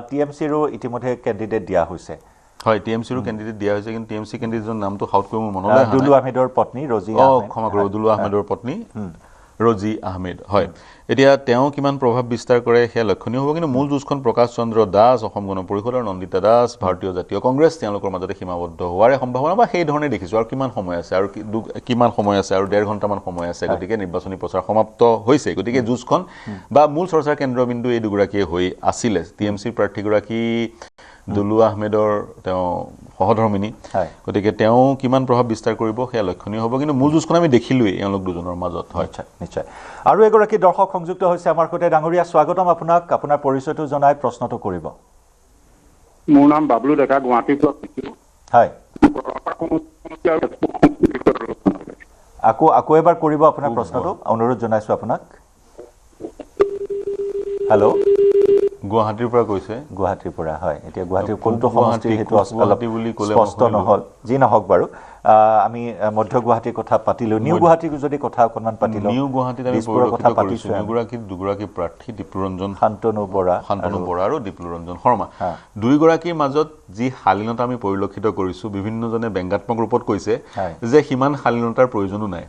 টিএমচিৰো ইতিমধ্যে কেণ্ডিডেট দিয়া হৈছে হয় টিএমচিৰো কেণ্ডিডেট দিয়া হৈছে কিন্তু টিএমচি কেণ্ডিডেটৰ নামটো হাউটকৈ মোৰ মনলৈ আহা দুলু আহমেদৰ পত্নী ৰজি ক্ষমা কৰিব দুলু আহমেদৰ পত্নী ৰজি আহমেদ হয় এতিয়া তেওঁ কিমান প্ৰভাৱ বিস্তাৰ কৰে সেয়া লক্ষণীয় হ'ব কিন্তু মূল যুঁজখন প্ৰকাশ চন্দ্ৰ দাস অসম গণ পৰিষদ আৰু নন্দিতা দাস ভাৰতীয় জাতীয় কংগ্ৰেছ তেওঁলোকৰ মাজতে সীমাবদ্ধ হোৱাৰে সম্ভাৱনা বা সেই ধৰণে দেখিছোঁ আৰু কিমান সময় আছে আৰু আৰু 1.5 ঘণ্টামান সময় আছে গতিকে নিৰ্বাচনী প্ৰচাৰ সমাপ্ত হৈছে গতিকে যুঁজখন বা মূল চৰ্চাৰ কেন্দ্ৰবিন্দু এই দুগৰাকীয়ে হৈ আছিলে টিএমচিৰ প্ৰাৰ্থীগৰাকী দুলু আহমেদৰ তেওঁ সহধৰ্মিনী গতিকে তেওঁ কিমান প্ৰভাৱ বিস্তাৰ কৰিব সেয়া লক্ষণীয় হ'ব কিন্তু মূল যুঁজখন আমি দেখিলোৱেই এওঁলোক দুজনৰ মাজত হয় নিশ্চয় আৰু এগৰাকী দৰ্শক সংযুক্ত হৈছে আমাৰ সৈতে ডাঙৰীয়া স্বাগতম আপোনাক আপোনাৰ পৰিচয়টো জনাই প্ৰশ্নটো কৰিব মোৰ নাম বাবলু ডেকা গুৱাহাটীৰ পৰা হয় আকৌ এবাৰ কৰিব আপোনাৰ প্ৰশ্নটো অনুৰোধ জনাইছোঁ আপোনাক হেল্ল' গুৱাহাটীৰ পৰা কৈছে গুৱাহাটীৰ পৰা হয় এতিয়া গুৱাহাটীৰ কোনটো সমষ্টি সেইটো স্পষ্ট নহ'ল যি নহওক বাৰু আমি মধ্য গুৱাহাটীৰ কথা পাতিলোঁ নিউ গুৱাহাটীৰ যদি কথা অকণমান পাতিলোঁ নিউ গুৱাহাটীত আমি কথা পাতিছোঁ দুগৰাকী প্ৰাৰ্থী দীপলৰঞ্জন শান্তনু বৰা আৰু দীপলৰঞ্জন শৰ্মা দুয়োগৰাকীৰ মাজত যি শালীনতা আমি পৰিলক্ষিত কৰিছোঁ বিভিন্নজনে ব্যংগাত্মক ৰূপত কৈছে যে সিমান শালীনতাৰ প্ৰয়োজনো নাই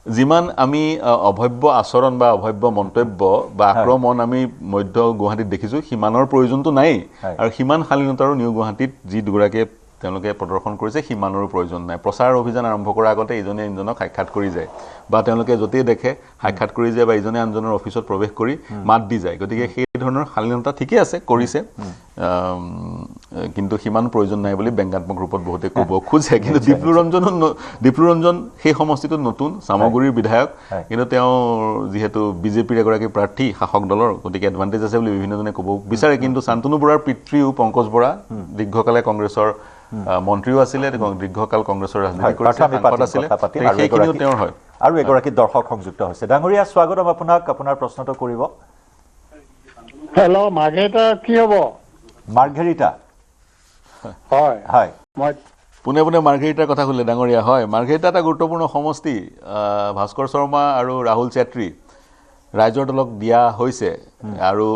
যিমান আমি অভব্য আচৰণ বা অভব্য মন্তব্য বা আক্ৰমণ আমি মধ্য গুৱাহাটীত দেখিছোঁ সিমানৰ প্ৰয়োজনটো নাই আৰু সিমান শালীনতাৰো নিউ গুৱাহাটীত যি দুগৰাকীয়ে তেওঁলোকে প্ৰদৰ্শন কৰিছে সিমানৰো প্ৰয়োজন নাই প্ৰচাৰ অভিযান আৰম্ভ কৰাৰ আগতে ইজনে আনজনক সাক্ষাৎ কৰি যায় বা তেওঁলোকে য'তেই দেখে সাক্ষাৎ কৰি যায় বা ইজনে আনজনৰ অফিচত প্ৰৱেশ কৰি মাত দি যায় গতিকে সেই ধৰণৰ শালীনতা ঠিকে আছে কৰিছে কিন্তু সিমান প্ৰয়োজন নাই বুলি ব্যংগাত্মক ৰূপত বহুতে ক'ব খোজে কিন্তু দীপ্লুৰঞ্জন সেই সমষ্টিটোত নতুন চামগুৰিৰ বিধায়ক কিন্তু তেওঁ যিহেতু বিজেপিৰ এগৰাকী প্ৰাৰ্থী শাসক দলৰ গতিকে এডভান্টেজ আছে বুলি বিভিন্নজনে ক'ব বিচাৰে কিন্তু শান্তনু বৰাৰ পিতৃও পংকজ বৰা দীৰ্ঘকালে কংগ্ৰেছৰ মন্ত্ৰীও আছিলে দীৰ্ঘকাল কংগ্ৰেছৰ ৰাজনীতি কৰিছে সাংসদ আছিলে সেইখিনিও তেওঁৰ হয় আৰু এগৰাকী দৰ্শক সংযুক্ত হৈছে ডাঙৰীয়া স্বাগতম আপোনাক আপোনাৰ প্ৰশ্নটো কৰিব হেল্ল' মাৰ্ঘেৰিটা কি হ'ব মাৰ্ঘেৰিটা হয় হয় মই পোনে পোনে মাৰ্ঘেৰিটাৰ কথা ক'লে ডাঙৰীয়া হয় মাৰ্ঘেৰিটা এটা গুৰুত্বপূৰ্ণ সমষ্টি ভাস্কৰ শৰ্মা আৰু ৰাহুল চেত্ৰী ৰাইজৰ দলক দিয়া হৈছে আৰু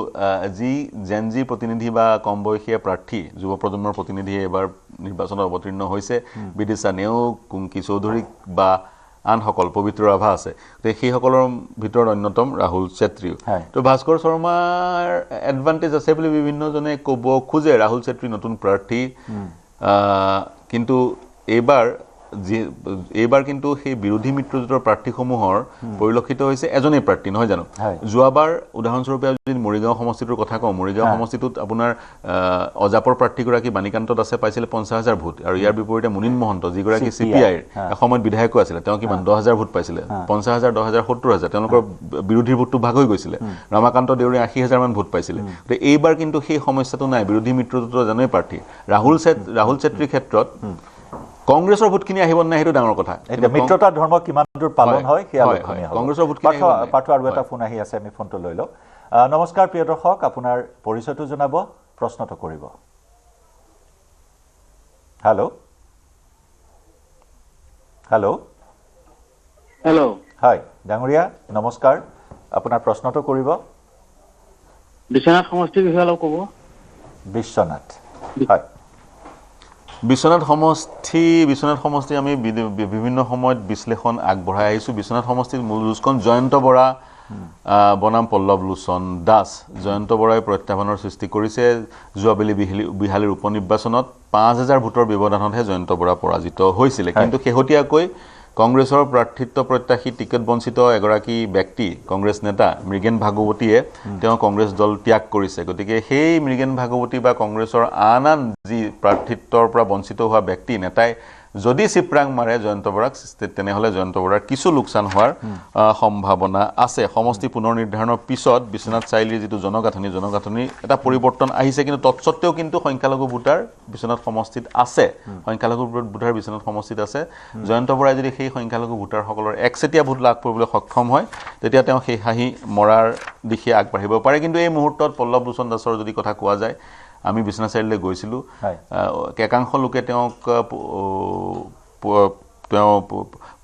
যি জেনজি প্ৰতিনিধি বা কম বয়সীয়া প্ৰাৰ্থী যুৱ প্ৰজন্মৰ প্ৰতিনিধিয়ে এবাৰ নিৰ্বাচনত অৱতীৰ্ণ হৈছে বিদিশা নেওগ কুংকি চৌধুৰী বা আনসকল পবিত্ৰ ৰাভা আছে সেইসকলৰ ভিতৰত অন্যতম ৰাহুল চেত্ৰীও তো ভাস্কৰ শৰ্মাৰ এডভান্টেজ আছে বুলি বিভিন্নজনে ক'ব খোজে ৰাহুল চেত্ৰী নতুন প্ৰাৰ্থী কিন্তু এইবাৰ কিন্তু সেই বিৰোধী মিত্ৰজোঁটৰ প্ৰাৰ্থীসমূহৰ পৰিলক্ষিত হৈছে এজনেই প্ৰাৰ্থী নহয় জানো যোৱাবাৰ উদাহৰণস্বৰূপে যদি মৰিগাঁও সমষ্টিটোৰ কথা কওঁ মৰিগাঁও সমষ্টিটোত আপোনাৰ অজাপৰ প্ৰাৰ্থীগৰাকী বাণীকান্ত দাসে পাইছিলে 50,000 ভোট আৰু ইয়াৰ বিপৰীতে মুনীন মহন্ত যিগৰাকী CPIৰ এসময়ত বিধায়কো আছিলে তেওঁ কিমান 10,000 ভোট পাইছিলে 50,000 10,000 70,000 তেওঁলোকৰ বিৰোধীৰ ভোটটো ভাগ হৈ গৈছিলে ৰমাকান্ত দেউৰী 80,000 মান ভোট পাইছিলে এইবাৰ কিন্তু সেই সমস্যাটো নাই বিৰোধী মিত্ৰজোঁটৰ জানেই প্ৰাৰ্থী ৰাহুল চেত্ৰীৰ ক্ষেত্ৰত কংগ্ৰেছৰ ভোটখিনি আহিব নাই সেইটো ডাঙৰ কথা মিত্ৰতা ধৰ্ম কিমান দূৰ পালন হয় সেই আলোচনা কংগ্ৰেছৰ ভোটখিনি পাঠো আৰু এটা ফোন আহি আছে আমি ফোনটো লৈ লওঁ নমস্কাৰ প্ৰিয় দৰ্শক আপোনাৰ পৰিচয়টো জনাব প্ৰশ্নটো কৰিব হেল্ল' হয় ডাঙৰীয়া নমস্কাৰ আপোনাৰ প্ৰশ্নটো কৰিব বিশ্বনাথ সমষ্টিৰ বিষয়ে অলপ ক'ব বিশ্বনাথ হয় বিশ্বনাথ সমষ্টি আমি বিভিন্ন সময়ত বিশ্লেষণ আগবঢ়াই আহিছোঁ বিশ্বনাথ সমষ্টিৰ মূল যুঁজখন জয়ন্ত বৰা বনাম পল্লৱ লোচন দাস জয়ন্ত বৰাই প্ৰত্যাহ্বানৰ সৃষ্টি কৰিছে যোৱাবেলি বিহালীৰ উপ নিৰ্বাচনত 5,000 ভোটৰ ব্যৱধানতহে জয়ন্ত বৰা পৰাজিত হৈছিলে কিন্তু শেহতীয়াকৈ কংগ্ৰেছৰ প্ৰাৰ্থিত্ব প্ৰত্যাশী টিকেট বঞ্চিত এগৰাকী ব্যক্তি কংগ্ৰেছ নেতা মৃগেন ভাগৱতীয়ে তেওঁ কংগ্ৰেছ দল ত্যাগ কৰিছে গতিকে সেই মৃগেন ভাগৱতী বা কংগ্ৰেছৰ আন যি প্ৰাৰ্থিত্বৰ পৰা বঞ্চিত হোৱা ব্যক্তি নেতাই যদি চিপৰাং মাৰে জয়ন্ত বৰাক তেনেহ'লে জয়ন্ত বৰাৰ কিছু লোকচান হোৱাৰ সম্ভাৱনা আছে সমষ্টি পুনৰ নিৰ্ধাৰণৰ পিছত বিশ্বনাথ চাৰিআলিৰ যিটো জনগাঁথনি এটা পৰিৱৰ্তন আহিছে কিন্তু তৎসত্ত্বেও কিন্তু সংখ্যালঘু ভোটাৰ বিশ্বনাথ সমষ্টিত আছে জয়ন্ত বৰাই যদি সেই সংখ্যালঘু ভোটাৰসকলৰ একচেটিয়া ভোট লাভ কৰিবলৈ সক্ষম হয় তেতিয়া তেওঁ সেই হাঁহি মৰাৰ দিশে আগবাঢ়িব পাৰে কিন্তু এই মুহূৰ্তত পল্লৱ লোচন দাসৰ যদি কথা কোৱা যায় আমি বিশ্বনাথ চাৰিআলিলৈ গৈছিলোঁ একাংশ লোকে তেওঁক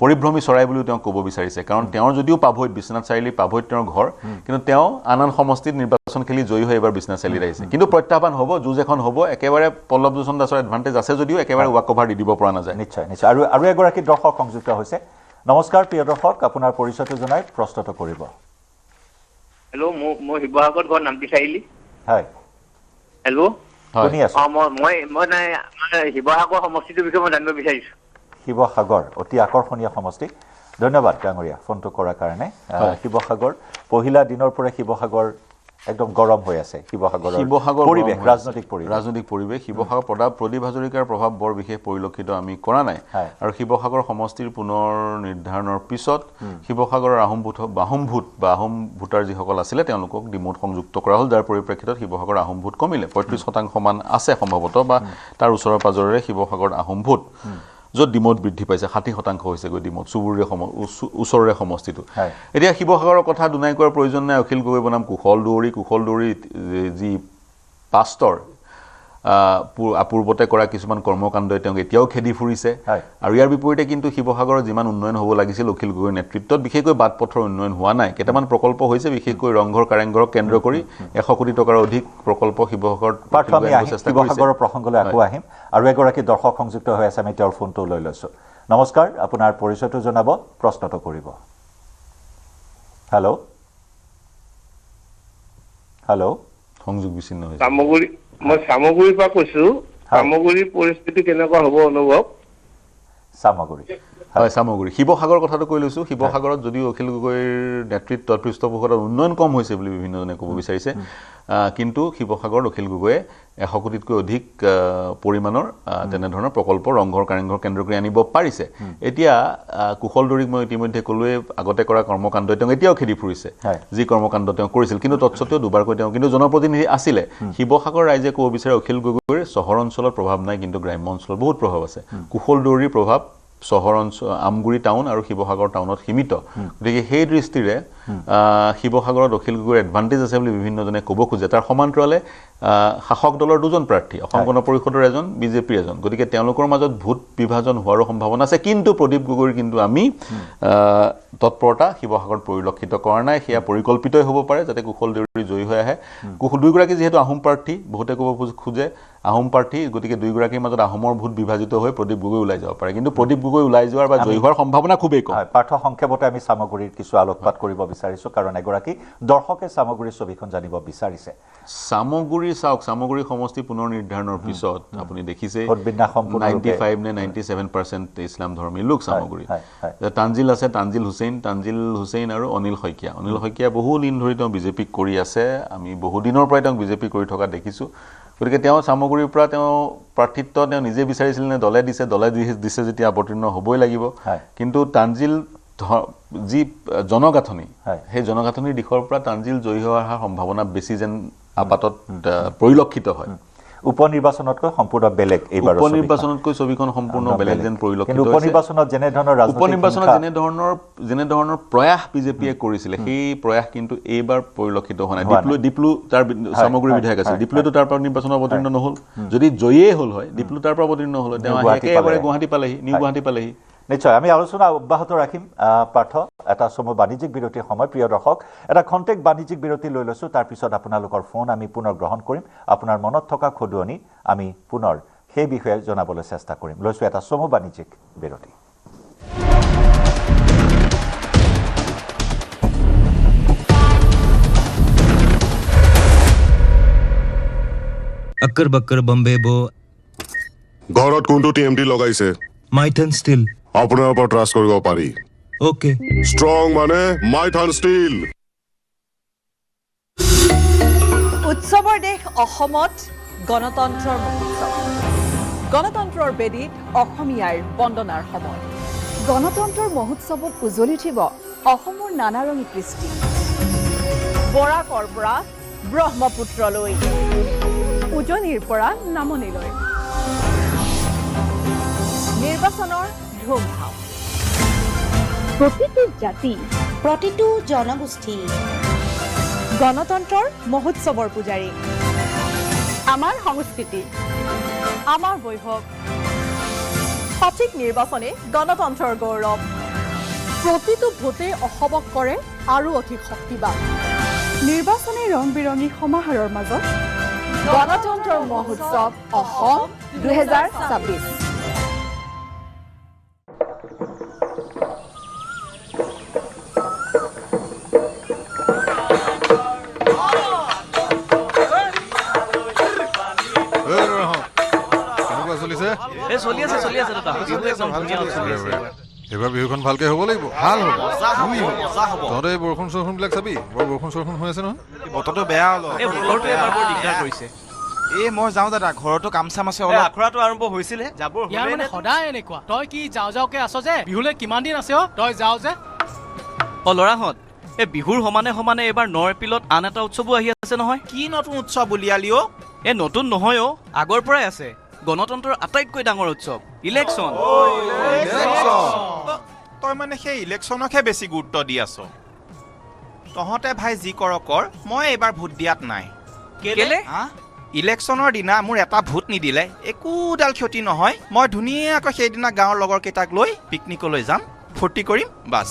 পৰিভ্ৰমী চৰাই বুলিও তেওঁ ক'ব বিচাৰিছে কাৰণ তেওঁৰ যদিও পাভৈত বিশ্বনাথ চাৰিআলি পাভৈত তেওঁৰ ঘৰ কিন্তু তেওঁ আন সমষ্টিত নিৰ্বাচন খেলি জয়ী হৈ এবাৰ বিশ্বনাথ চাৰিআলিত আহিছে কিন্তু প্ৰত্যাহ্বান হ'ব যুঁজ এখন হ'ব একেবাৰে পল্লৱ লোচন দাসৰ এডভান্টেজ আছে যদিও একেবাৰে ৱাক অভাৰ দি দিব পৰা নাযায় নিশ্চয় আৰু এগৰাকী দৰ্শক সংযুক্ত হৈছে নমস্কাৰ প্ৰিয় দৰ্শক আপোনাৰ পৰিচয়টো জনাই প্ৰশ্নটো কৰিব হেল্ল' মই শিৱসাগৰ ঘৰ নামটি চাৰিআলি হয় হেল্ল' শুনি আছো মই শিৱসাগৰ সমষ্টিটোৰ বিষয়ে মই জানিব বিচাৰিছোঁ শিৱসাগৰ অতি আকৰ্ষণীয় সমষ্টি ধন্যবাদ ডাঙৰীয়া ফোনটো কৰাৰ কাৰণে শিৱসাগৰ পহিলা দিনৰ পৰা শিৱসাগৰ একদম গৰম হৈ আছে শিৱসাগৰৰ পৰিৱেশ ৰাজনৈতিক পৰিৱেশ শিৱসাগৰ প্ৰদীপ হাজৰিকাৰ প্ৰভাৱ বৰ বিশেষ পৰিলক্ষিত আমি কৰা নাই আৰু শিৱসাগৰ সমষ্টিৰ পুনৰ নিৰ্ধাৰণৰ পিছত শিৱসাগৰৰ আহোম ভোটাৰ যিসকল আছিলে তেওঁলোকক ডিমোট সংযুক্ত কৰা হ'ল যাৰ পৰিপ্ৰেক্ষিতত শিৱসাগৰ আহোম ভোট কমিলে 35% মান আছে সম্ভৱতঃ বা তাৰ ওচৰৰ পাজৰেৰে শিৱসাগৰত আহোম ভোট য'ত ডিমোট বৃদ্ধি পাইছে 60% হৈছেগৈ ডিমোট ওচৰৰে সমষ্টিটো এতিয়া শিৱসাগৰৰ কথা দুনাই কোৱাৰ প্ৰয়োজন নাই অখিল গগৈ বনাম কুশল দৌৰী যি পাষ্টৰ পূৰ্বতে কৰা কিছুমান কৰ্মকাণ্ডই তেওঁক এতিয়াও খেদি ফুৰিছে আৰু ইয়াৰ বিপৰীতে কিন্তু শিৱসাগৰৰ যিমান উন্নয়ন হ'ব লাগিছিল অখিল গগৈৰ নেতৃত্বত বিশেষকৈ বাট পথৰ উন্নয়ন হোৱা নাই কেইটামান প্ৰকল্প হৈছে বিশেষকৈ ৰংঘৰ কাৰেংঘৰক কেন্দ্ৰ কৰি 100 কোটি টকাৰ অধিক প্ৰকল্প শিৱসাগৰত শিৱসাগৰৰ প্ৰসংগলৈ আকৌ আহিম আৰু এগৰাকী দৰ্শক সংযুক্ত হৈ আছে আমি তেওঁৰ ফোনটো লৈ লৈছোঁ নমস্কাৰ আপোনাৰ পৰিচয়টো জনাব প্ৰশ্নটো কৰিব হেল্ল' সংযোগ বিচ্ছিন্ন হৈছে মই চামগুৰিৰ পৰা কৈছো চামগুৰিৰ পৰিস্থিতি কেনেকুৱা হ'ব অনুভৱ চামগুৰি হয় সামগ্ৰী শিৱসাগৰ কথাটো কৈ লৈছোঁ শিৱসাগৰত যদিও অখিল গগৈৰ নেতৃত্বত পৃষ্ঠপোষকতাত উন্নয়ন কম হৈছে বুলি বিভিন্নজনে ক'ব বিচাৰিছে কিন্তু শিৱসাগৰত অখিল গগৈয়ে 100 কোটিতকৈ অধিক পৰিমাণৰ তেনেধৰণৰ প্ৰকল্প ৰংঘৰ কাৰেংঘৰ কেন্দ্ৰ কৰি আনিব পাৰিছে এতিয়া কুশল দৰীক মই ইতিমধ্যে ক'লোৱে আগতে কৰা কৰ্মকাণ্ড তেওঁ এতিয়াও খেদি ফুৰিছে যি কৰ্মকাণ্ড তেওঁ কৰিছিল কিন্তু তৎসত্ত্বেও দুবাৰকৈ তেওঁ কিন্তু জনপ্ৰতিনিধি আছিলে শিৱসাগৰ ৰাইজে ক'ব বিচাৰে অখিল গগৈৰ চহৰ অঞ্চলত প্ৰভাৱ নাই কিন্তু গ্ৰাম্য অঞ্চলত বহুত প্ৰভাৱ আছে কুশল দৰীৰ প্ৰভাৱ চহৰ অঞ্চল আমগুৰি টাউন আৰু শিৱসাগৰ টাউনত সীমিত গতিকে সেই দৃষ্টিৰে শিৱসাগৰত অখিল গগৈৰ এডভান্টেজ আছে বুলি বিভিন্নজনে ক'ব খোজে তাৰ সমান্তৰালে শাসক দলৰ দুজন প্ৰাৰ্থী অসম গণ পৰিষদৰ এজন বিজেপিৰ এজন গতিকে তেওঁলোকৰ মাজত ভোট বিভাজন হোৱাৰো সম্ভাৱনা আছে কিন্তু প্ৰদীপ গগৈৰ কিন্তু আমি তৎপৰতা শিৱসাগৰত পৰিলক্ষিত কৰা নাই সেয়া পৰিকল্পিতই হ'ব পাৰে যাতে কুশল দৰী জয়ী হৈ আহে দুয়োগৰাকী যিহেতু আহোম প্ৰাৰ্থী বহুতে ক'ব খোজে আহোম প্ৰাৰ্থী গতিকে দুয়োগৰাকীৰ মাজত আহোমৰ ভোট বিভাজিত হৈ প্ৰদীপ গগৈ ওলাই যাব পাৰে কিন্তু প্ৰদীপ গগৈ ওলাই যোৱাৰ বা জয়ী হোৱাৰ সম্ভাৱনা খুবেই কম পাৰ্থ সংক্ষেপতে আমি সামগ্ৰীৰ কিছু আলোকপাত কৰিব বিচাৰিছোঁ কাৰণ এগৰাকী দৰ্শকে সামগ্ৰীৰ ছবিখন জানিব বিচাৰিছে সামগ্ৰী চাওক সামগ্ৰী সমষ্টি পুনৰ নিৰ্ধাৰণৰ পিছত আপুনি দেখিছে 95 নে 97% ইছলাম ধৰ্মী লোক সামগ্ৰী তানজিল আছে তানজিল হুছেইন আৰু অনিল শইকীয়া বহু দিন ধৰি তেওঁ বিজেপিক কৰি আছে আমি বহু দিনৰ পৰাই তেওঁক বিজেপি কৰি থকা দেখিছোঁ গতিকে তেওঁ সামগ্ৰীৰ পৰা তেওঁ প্ৰাৰ্থিত্ব তেওঁ নিজে বিচাৰিছিল নে দলে দিছে যেতিয়া অৱতীৰ্ণ হ'বই লাগিব কিন্তু তানজিল যি জনগাঁথনি সেই জনগাঁথনিৰ দিশৰ পৰা তানজিল জয়ী হোৱাৰ সম্ভাৱনা বেছি যেন আপাতত পৰিলক্ষিত হয় উপনিৰ্বাচনতকৈ সম্পূৰ্ণ বেলেগ এইবাৰ উপনিৰ্বাচনতকৈ ছবিখন সম্পূৰ্ণ বেলেগ যেন পৰিলক্ষিত হৈছে উপনিৰ্বাচনত যেনে ধৰণৰ প্ৰয়াস বিজেপিয়ে কৰিছিলে সেই প্ৰয়াস কিন্তু এইবাৰ পৰিলক্ষিত হোৱা নাই ডিপ্লু তাৰ সামগ্ৰী বিধায়ক আছিল ডিপ্লুটো তাৰ পৰা নিৰ্বাচনত অৱতীৰ্ণ নহ'ল যদি জয়ীয়ে হ'ল হয় ডিপ্লু তাৰ পৰা অৱতীৰ্ণ হ'ল হয় তেওঁ একেবাৰে গুৱাহাটী পালেহি নিশ্চয় আমি আলোচনা অব্যাহত ৰাখিম পাৰ্থ এটা সময় বাণিজ্যিক বিৰতিৰ সময় প্ৰিয় দৰ্শক এটা খন্তেক বাণিজ্যিক বিৰতি লৈ লৈছোঁ তাৰপিছত আপোনালোকৰ ফোন আমি পুনৰ গ্ৰহণ কৰিম আপোনাৰ মনত থকা খদুৱনি আমি পুনৰ সেই বিষয়ে জনাবলৈ চেষ্টা কৰিম লৈছোঁ এটা সময় বাণিজ্যিক বিৰতি अक्कर बक्कर बम्बे बो ঘৰত কোনটো টিএমটি লগাইছে माइथन स्टील আপোনাৰ ওপৰত ট্ৰাষ্ট কৰিব পাৰি ओके ষ্ট্ৰং মানে মাইথান ষ্টীল উৎসৱৰ দেশ অসমত গণতন্ত্ৰৰ মহোৎসৱ গণতন্ত্ৰৰ বেদীত অসমীয়াৰ বন্দনাৰ সময় গণতন্ত্ৰৰ মহোৎসৱত উজ্বলি উঠিব অসমৰ নানাৰঙী কৃষ্টি বৰাকৰ পৰা ব্ৰহ্মপুত্ৰলৈ উজনিৰ পৰা নামনিলৈ নিৰ্বাচনৰ ধুমধাম প্ৰতিটো জাতি প্ৰতিটো জনগোষ্ঠী গণতন্ত্ৰৰ মহোৎসৱৰ পূজাৰী আমাৰ সংস্কৃতি আমাৰ বৈভৱ সঠিক নিৰ্বাচনে গণতন্ত্ৰৰ গৌৰৱ প্ৰতিটো ভোটে অসমক কৰে আৰু অধিক শক্তিবান নিৰ্বাচনী ৰং বিৰঙী সমাহাৰৰ মাজত গণতন্ত্ৰৰ মহোৎসৱ অসম 2026 এবাৰ বিহুখন ভালকে হ'ব লাগিব ভাল হ'ব তহঁতে এই বৰষুণ চৰষুণবিলাক চাবি বৰ বৰষুণ চৰষুণ হৈ আছে নহয় বতৰটো বেয়া অলপ মই যাওঁ দাদা ঘৰতো কাম চাম আছে অলপ আখৰাটো আৰম্ভ হৈছিলে যাব মানে সদায় এনেকুৱা তই কি যাওঁকে আছ যে বিহুলৈ কিমান দিন আছে তই যাওঁ যে ল'ৰাহঁত এই বিহুৰ সমানে সমানে এইবাৰ 9 এপ্ৰিলত আন এটা উৎসৱো আহি আছে নহয় কি নতুন উৎসৱ উলিয়ালি এই নতুন নহয় আগৰ পৰাই আছে গণতন্ত্ৰৰ আটাইতকৈ ডাঙৰ উৎসৱ ইলেকশ্যন তই মানে সেই ইলেকশ্যনকহে বেছি গুৰুত্ব দি আছ তহঁতে ভাই যি কৰ মই এইবাৰ ভোট দিয়াত নাই কেলে ইলেকশ্যনৰ দিনা মোৰ এটা ভোট নিদিলে একোডাল ক্ষতি নহয় মই ধুনীয়াকৈ সেইদিনা গাঁৱৰ লগৰ কেইটাক লৈ পিকনিকলৈ যাম ফূৰ্তি কৰিম বাছ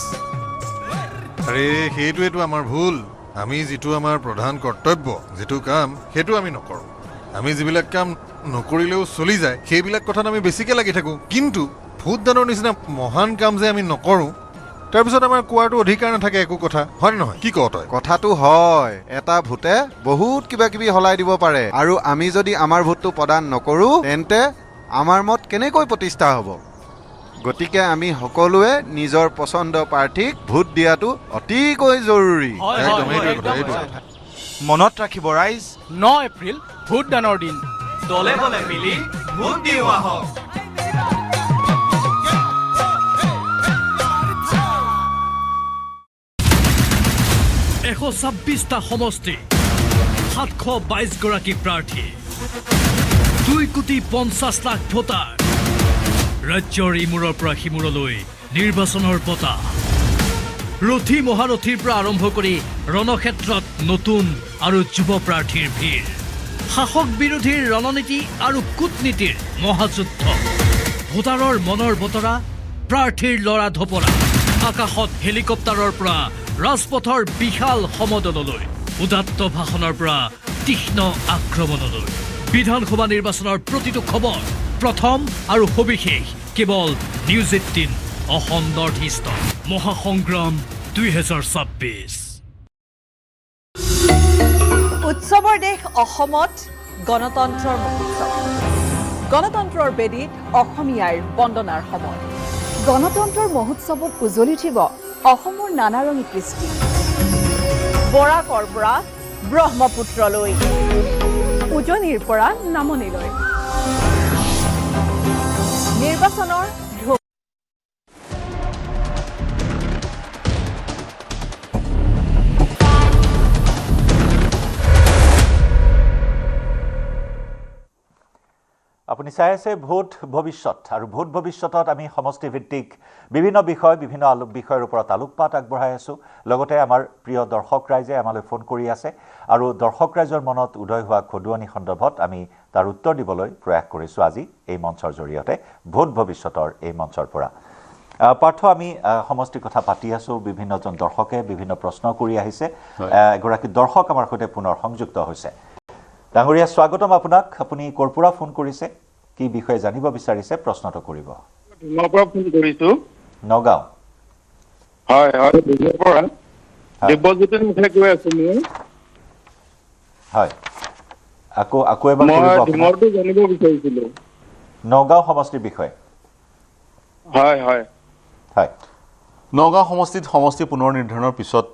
আৰে সেইটোৱেতো আমাৰ ভুল আমি যিটো আমাৰ প্ৰধান কৰ্তব্য যিটো কাম সেইটো আমি নকৰোঁ আমি যিবিলাক কাম নকৰিলেও চলি যায় সেইবিলাক কথাত আমি বেছিকৈ লাগি থাকোঁ কিন্তু ভোটদানৰ নিচিনা মহান কাম যে আমি নকৰোঁ তাৰপিছত আমাৰ কোৱাটো অধিকাৰ নাথাকে একো কথা হয় নহয় কি কওঁ তই কথাটো হয় এটা ভোটে বহুত কিবা কিবি সলাই দিব পাৰে আৰু আমি যদি আমাৰ ভোটটো প্ৰদান নকৰোঁ তেন্তে আমাৰ মত কেনেকৈ প্ৰতিষ্ঠা হ'ব গতিকে আমি সকলোৱে নিজৰ পছন্দ প্ৰাৰ্থীক ভোট দিয়াটো অতিকৈ জৰুৰী মনত ৰাখিব ৰাইজ 9 এপ্ৰিল ভোটদানৰ দিন দলে বলে মিলি ভোট দিওঁ আহক এশ 26টা সমষ্টি 722 গৰাকী প্ৰাৰ্থী 2,50,00,000 ভোটাৰ ৰাজ্যৰ ইমূৰৰ পৰা সিমূৰলৈ নিৰ্বাচনৰ বঁটা ৰথী মহাৰথীৰ পৰা আৰম্ভ কৰি ৰণক্ষেত্ৰত নতুন আৰু যুৱ প্ৰাৰ্থীৰ ভিৰ শাসক বিৰোধীৰ ৰণনীতি আৰু কূটনীতিৰ মহাযুদ্ধ ভোটাৰৰ মনৰ বতৰা প্ৰাৰ্থীৰ লৰা ধপৰা আকাশত হেলিকপ্টাৰৰ পৰা ৰাজপথৰ বিশাল সমদললৈ উদাত্ত ভাষণৰ পৰা তীক্ষ্ণ আক্ৰমণলৈ বিধানসভা নিৰ্বাচনৰ প্ৰতিটো খবৰ প্ৰথম আৰু সবিশেষ কেৱল news 18 Assam north east Mahasangram 2026 উৎসৱৰ দেশ অসমত গণতন্ত্ৰৰ মহোৎসৱ গণতন্ত্ৰৰ বেদীত অসমীয়াৰ বন্দনাৰ সময় গণতন্ত্ৰৰ মহোৎসৱত উজ্বলি উঠিব অসমৰ নানাৰঙী কৃষ্টি বৰাকৰ পৰা ব্ৰহ্মপুত্ৰলৈ উজনিৰ পৰা নামনিলৈ নিৰ্বাচনৰ আপুনি চাই আছে ভোট ভৱিষ্যত আৰু ভোট ভৱিষ্যতত আমি সমষ্টিভিত্তিক বিভিন্ন বিষয়ৰ ওপৰত আলোকপাত আগবঢ়াই আছোঁ লগতে আমাৰ প্ৰিয় দৰ্শক ৰাইজে আমালৈ ফোন কৰি আছে আৰু দৰ্শক ৰাইজৰ মনত উদয় হোৱা খদুৱনি সন্দৰ্ভত আমি তাৰ উত্তৰ দিবলৈ প্ৰয়াস কৰিছোঁ আজি এই মঞ্চৰ জৰিয়তে ভোট ভৱিষ্যতৰ এই মঞ্চৰ পৰা পাৰ্থ আমি সমষ্টিৰ কথা পাতি আছোঁ বিভিন্নজন দৰ্শকে বিভিন্ন প্ৰশ্ন কৰি আহিছে এগৰাকী দৰ্শক আমাৰ সৈতে পুনৰ সংযুক্ত হৈছে ডাঙৰীয়া স্বাগতম আপোনাক আপুনি ক'ৰ পৰা ফোন কৰিছে কি বিষয়ে জানিব বিচাৰিছে প্ৰশ্নটো কৰিব মই পৰা ফোন কৰিছো নগাঁও হয় হয় পৰা দেৱজ্যোতি মুখে কৈ আছো মই হয় আকৌ এবাৰ মই ডিমৰটো জানিব বিচাৰিছিলো নগাঁও সমষ্টিৰ বিষয়ে হয় হয় হয় নগাঁও সমষ্টি পুনৰ নিৰ্ধাৰণৰ পিছত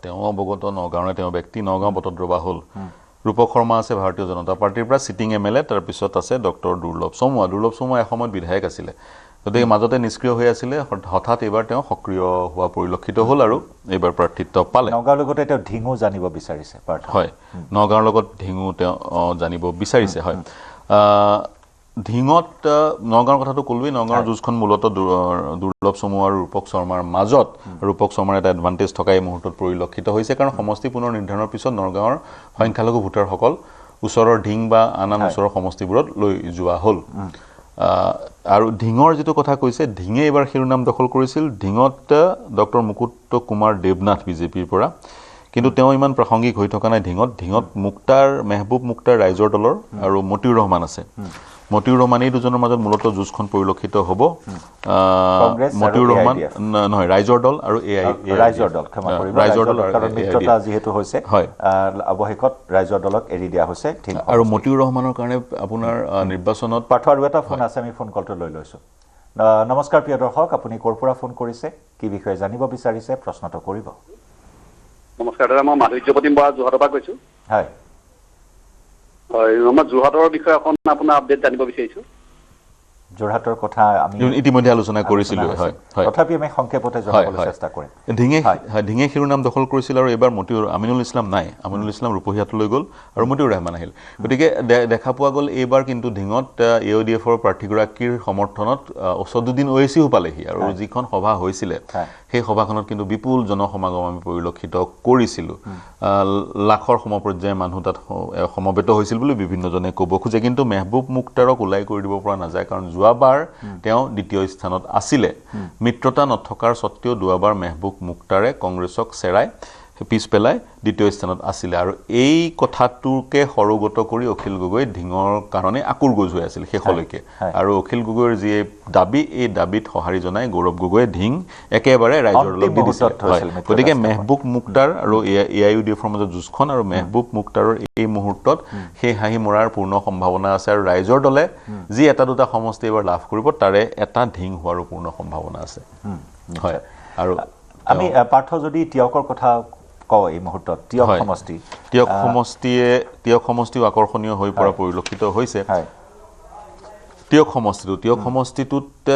তেওঁ অৱগত নগাঁৱৰে তেওঁ ব্যক্তি নগাঁও বটদ্ৰৱা হ'ল ৰূপক শৰ্মা আছে ভাৰতীয় জনতা পাৰ্টিৰ পৰা সিটিং এমএলএ তাৰ পিছত আছে ডক্টৰ দুৰ্লভ চমুৱা এসময়ত বিধায়ক আছিলে গতিকে মাজতে নিষ্ক্ৰিয় হৈ আছিলে হঠাৎ এইবাৰ তেওঁ সক্ৰিয় হোৱা পৰিলক্ষিত হ'ল আৰু এইবাৰ প্ৰাৰ্থিত্ব পালে নগাঁৱৰ লগতে তেওঁ ঢিঙু জানিব বিচাৰিছে হয় নগাঁৱৰ লগত ঢিঙু তেওঁ জানিব বিচাৰিছে হয় ঢিঙত নগাঁৱৰ কথাটো ক'লোৱেই নগাঁৱৰ যুঁজখন মূলতঃ দুৰ্লভ চমুৱা আৰু ৰূপক শৰ্মাৰ মাজত ৰূপক শৰ্মাৰ এটা এডভান্টেজ থকা এই মুহূৰ্তত পৰিলক্ষিত হৈছে কাৰণ সমষ্টি পুনৰ নিৰ্ধাৰণৰ পিছত নগাঁৱৰ সংখ্যালঘু ভোটাৰসকল ওচৰৰ ঢিং বা আন ওচৰৰ সমষ্টিবোৰত লৈ যোৱা হ'ল আৰু ঢিঙৰ যিটো কথা কৈছে ঢিঙে এইবাৰ শিৰোনাম দখল কৰিছিল ঢিঙত ডক্টৰ মুকুট কুমাৰ দেৱনাথ বিজেপিৰ পৰা কিন্তু তেওঁ ইমান প্ৰাসংগিক হৈ থকা নাই ঢিঙত মেহবুব মুক্তাৰ ৰাইজৰ দলৰ আৰু মতিউৰ ৰহমান আছে মতিউৰ ৰহমান এই দুজনৰ মাজত মূলতঃ যুঁজখন পৰিলক্ষিত হ'ব মতিউৰ ৰহমান নহয় ৰাইজৰ দল আৰু ৰাইজৰ দল যিহেতু হৈছে অৱশেষত ৰাইজৰ দলক এৰি দিয়া হৈছে আৰু মতিউৰ ৰহমানৰ কাৰণে আপোনাৰ নিৰ্বাচনত পাৰ্থ আৰু এটা ফোন আছে আমি ফোন কলটো লৈ লৈছোঁ নমস্কাৰ প্ৰিয় দৰ্শক আপুনি ক'ৰ পৰা ফোন কৰিছে কি বিষয়ে জানিব বিচাৰিছে প্ৰশ্নটো কৰিব নমস্কাৰ দাদা মই মাধুৰ্যপ্ৰতিম বৰা যোৰহাটৰ পৰা কৈছোঁ হয় হয় মই যোৰহাটৰ বিষয়ে অকণ আপোনাৰ আপডেট জানিব বিচাৰিছোঁ যোৰহাটৰ কথা আমি ইতিমধ্যে আলোচনা কৰিছিলোঁ তথাপি আমি সংক্ষেপতে জনাবলৈ চেষ্টা কৰিম ঢিঙে শিৰোনাম দখল কৰিছিল আৰু এইবাৰ মতিউৰ আমিনুল ইছলাম নাই আমিনুল ইছলাম ৰূপহীয়াতলৈ গ'ল আৰু মতিউৰ ৰহমান আহিল গতিকে দেখা পোৱা গ'ল এইবাৰ কিন্তু ঢিঙত AODFৰ প্ৰাৰ্থীগৰাকীৰ সমৰ্থনত 14 দিন OACও পালেহি আৰু যিখন সভা হৈছিলে সেই সভাখনত কিন্তু বিপুল জনসমাগম আমি পৰিলক্ষিত কৰিছিলোঁ লাখৰ সমপৰ্যায়ৰ মানুহ তাত সমবেত হৈছিল বুলি বিভিন্নজনে ক'ব খোজে কিন্তু মেহবুব মুক্তাৰক ওলাই কৰি দিব পৰা নাযায় কাৰণ যোৱাবাৰ তেওঁ দ্বিতীয় স্থানত আছিলে মিত্ৰতা নথকাৰ স্বত্তেও দুবাৰ মেহবুব মুক্তাৰে কংগ্ৰেছক চেৰাই পিছ পেলাই দ্বিতীয় স্থানত আছিলে আৰু এই কথাটোকে সৰুগত কৰি অখিল গগৈ ধিঙৰ কাৰণে আকুৰগোজ হৈ আছিল শেষলৈকে আৰু অখিল গগৈৰ যি দাবী এই দাবীত সঁহাৰি জনাই গৌৰৱ গগৈয়ে ধিং একেবাৰে ৰাইজৰ লগত দি দিছিল গতিকে মেহবুব মুক্তাৰ আৰু AIUDFৰ মাজত যুঁজখন আৰু মেহবুব মুক্তাৰৰ এই মুহূৰ্তত সেই হাঁহি মৰাৰ পূৰ্ণ সম্ভাৱনা আছে আৰু ৰাইজৰ দলে যি এটা দুটা সমষ্টি এবাৰ লাভ কৰিব তাৰে এটা ধিং হোৱাৰো পূৰ্ণ সম্ভাৱনা আছে হয় আৰু আমি পাৰ্থ যদি টিয়কৰ কথা কওঁ এই মুহূৰ্তত টিয়ক সমষ্টিও আকৰ্ষণীয় হৈ পৰা পৰিলক্ষিত হৈছে টিয়ক সমষ্টিটোত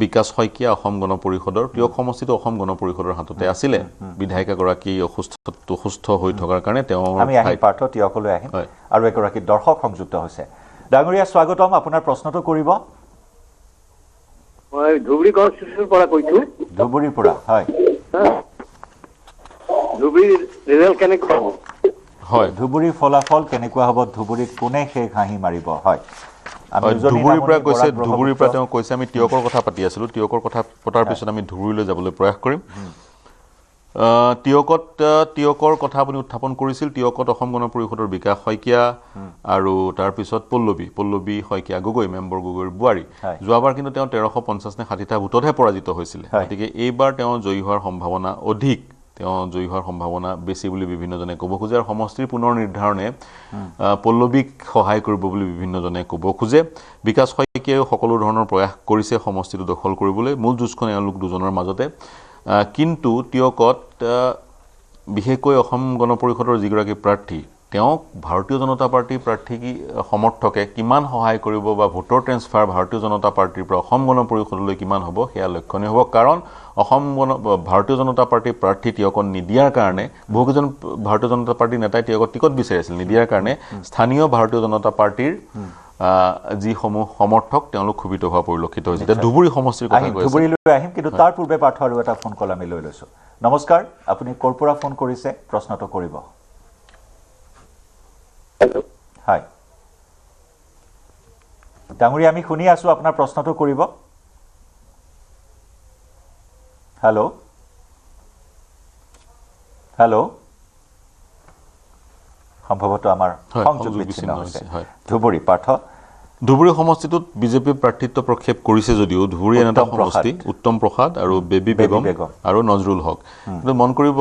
বিকাশ শইকীয়া অসম গণ পৰিষদৰ টিয়ক সমষ্টিটো অসম গণ পৰিষদৰ হাততে আছিলে বিধায়িকাগৰাকী অসুস্থ হৈ থকাৰ কাৰণে তেওঁ আমি আহিম পাৰ্থ টিয়কলৈ আহিম আৰু এগৰাকী দৰ্শক সংযুক্ত হৈছে ডাঙৰীয়া স্বাগতম আপোনাৰ প্ৰশ্নটো কৰিব মই ধুবুৰী কনষ্টিটিউশ্যনৰ পৰা কৈছো ধুবুৰীৰ পৰা হয় ধুবুৰীৰ ৰিজাল্ট কেনেকুৱা হ'ব হয় ধুবুৰীৰ ফলাফল কেনেকুৱা হ'ব ধুবুৰীত কোনে শেষ হাঁহি মাৰিব হয় ধুবুৰীৰ পৰা তেওঁ কৈছে আমি টিয়কৰ কথা পাতি আছিলোঁ টিয়কৰ কথা পতাৰ পিছত আমি ধুবুৰীলৈ যাবলৈ প্ৰয়াস কৰিম টিয়কৰ কথা আপুনি উত্থাপন কৰিছিল টিয়কত অসম গণ পৰিষদৰ বিকাশ শইকীয়া আৰু তাৰপিছত পল্লৱী শইকীয়া গগৈ মেম্বৰ গগৈৰ বোৱাৰী যোৱাবাৰ কিন্তু তেওঁ 1350 নে 60টা ভোটতহে পৰাজিত হৈছিলে গতিকে এইবাৰ তেওঁ জয়ী হোৱাৰ সম্ভাৱনা অধিক তেওঁ জয়ী হোৱাৰ সম্ভাৱনা বেছি বুলি বিভিন্নজনে ক'ব খোজে আৰু সমষ্টিৰ পুনৰ নিৰ্ধাৰণে পল্লৱীক সহায় কৰিব বুলি বিভিন্নজনে ক'ব খোজে বিকাশ শইকীয়াও সকলো ধৰণৰ প্ৰয়াস কৰিছে সমষ্টিটো দখল কৰিবলৈ মূল যুঁজখন এওঁলোক দুজনৰ মাজতে কিন্তু টিয়কত বিশেষকৈ অসম গণ পৰিষদৰ যিগৰাকী প্ৰাৰ্থী তেওঁক ভাৰতীয় জনতা পাৰ্টিৰ প্ৰাৰ্থী সমৰ্থকে কিমান সহায় কৰিব বা ভোটৰ ট্ৰেন্সফাৰ ভাৰতীয় জনতা পাৰ্টিৰ পৰা অসম গণ পৰিষদলৈ কিমান হ'ব সেয়া লক্ষণীয় হ'ব কাৰণ ভাৰতীয় জনতা পাৰ্টিৰ প্ৰাৰ্থী টিয়কত নিদিয়াৰ কাৰণে বহুকেইজন ভাৰতীয় জনতা পাৰ্টিৰ নেতাই টিয়কত টিকট বিচাৰিছিল নিদিয়াৰ কাৰণে স্থানীয় ভাৰতীয় জনতা পাৰ্টিৰ যিসমূহ সমৰ্থক তেওঁলোক ক্ষোভিত হোৱা পৰিলক্ষিত হৈছে এতিয়া ধুবুৰী সমষ্টিৰ কথা কৈছে ধুবুৰীলৈ আহিম কিন্তু তাৰ পূৰ্বে পাৰ্থ আৰু এটা ফোন কল আমি লৈ লৈছো নমস্কাৰ আপুনি ক'ৰ পৰা ফোন কৰিছে প্ৰশ্নটো কৰিব হয় ডাঙৰীয়া আমি শুনি আছো আপোনাৰ প্ৰশ্নটো কৰিব হেল্ল' সম্ভৱতঃ আমাৰ সংযোগ বিচ্ছিন্ন হৈছে ধুবুৰী পাৰ্থ ধুবুৰী সমষ্টিটোত বিজেপি প্ৰাৰ্থিত্ব প্ৰক্ষেপ কৰিছে যদিও ধুবুৰী এটা সমষ্টি উত্তম প্ৰসাদ আৰু বেবী বেগম আৰু নজৰুল হক কিন্তু মন কৰিব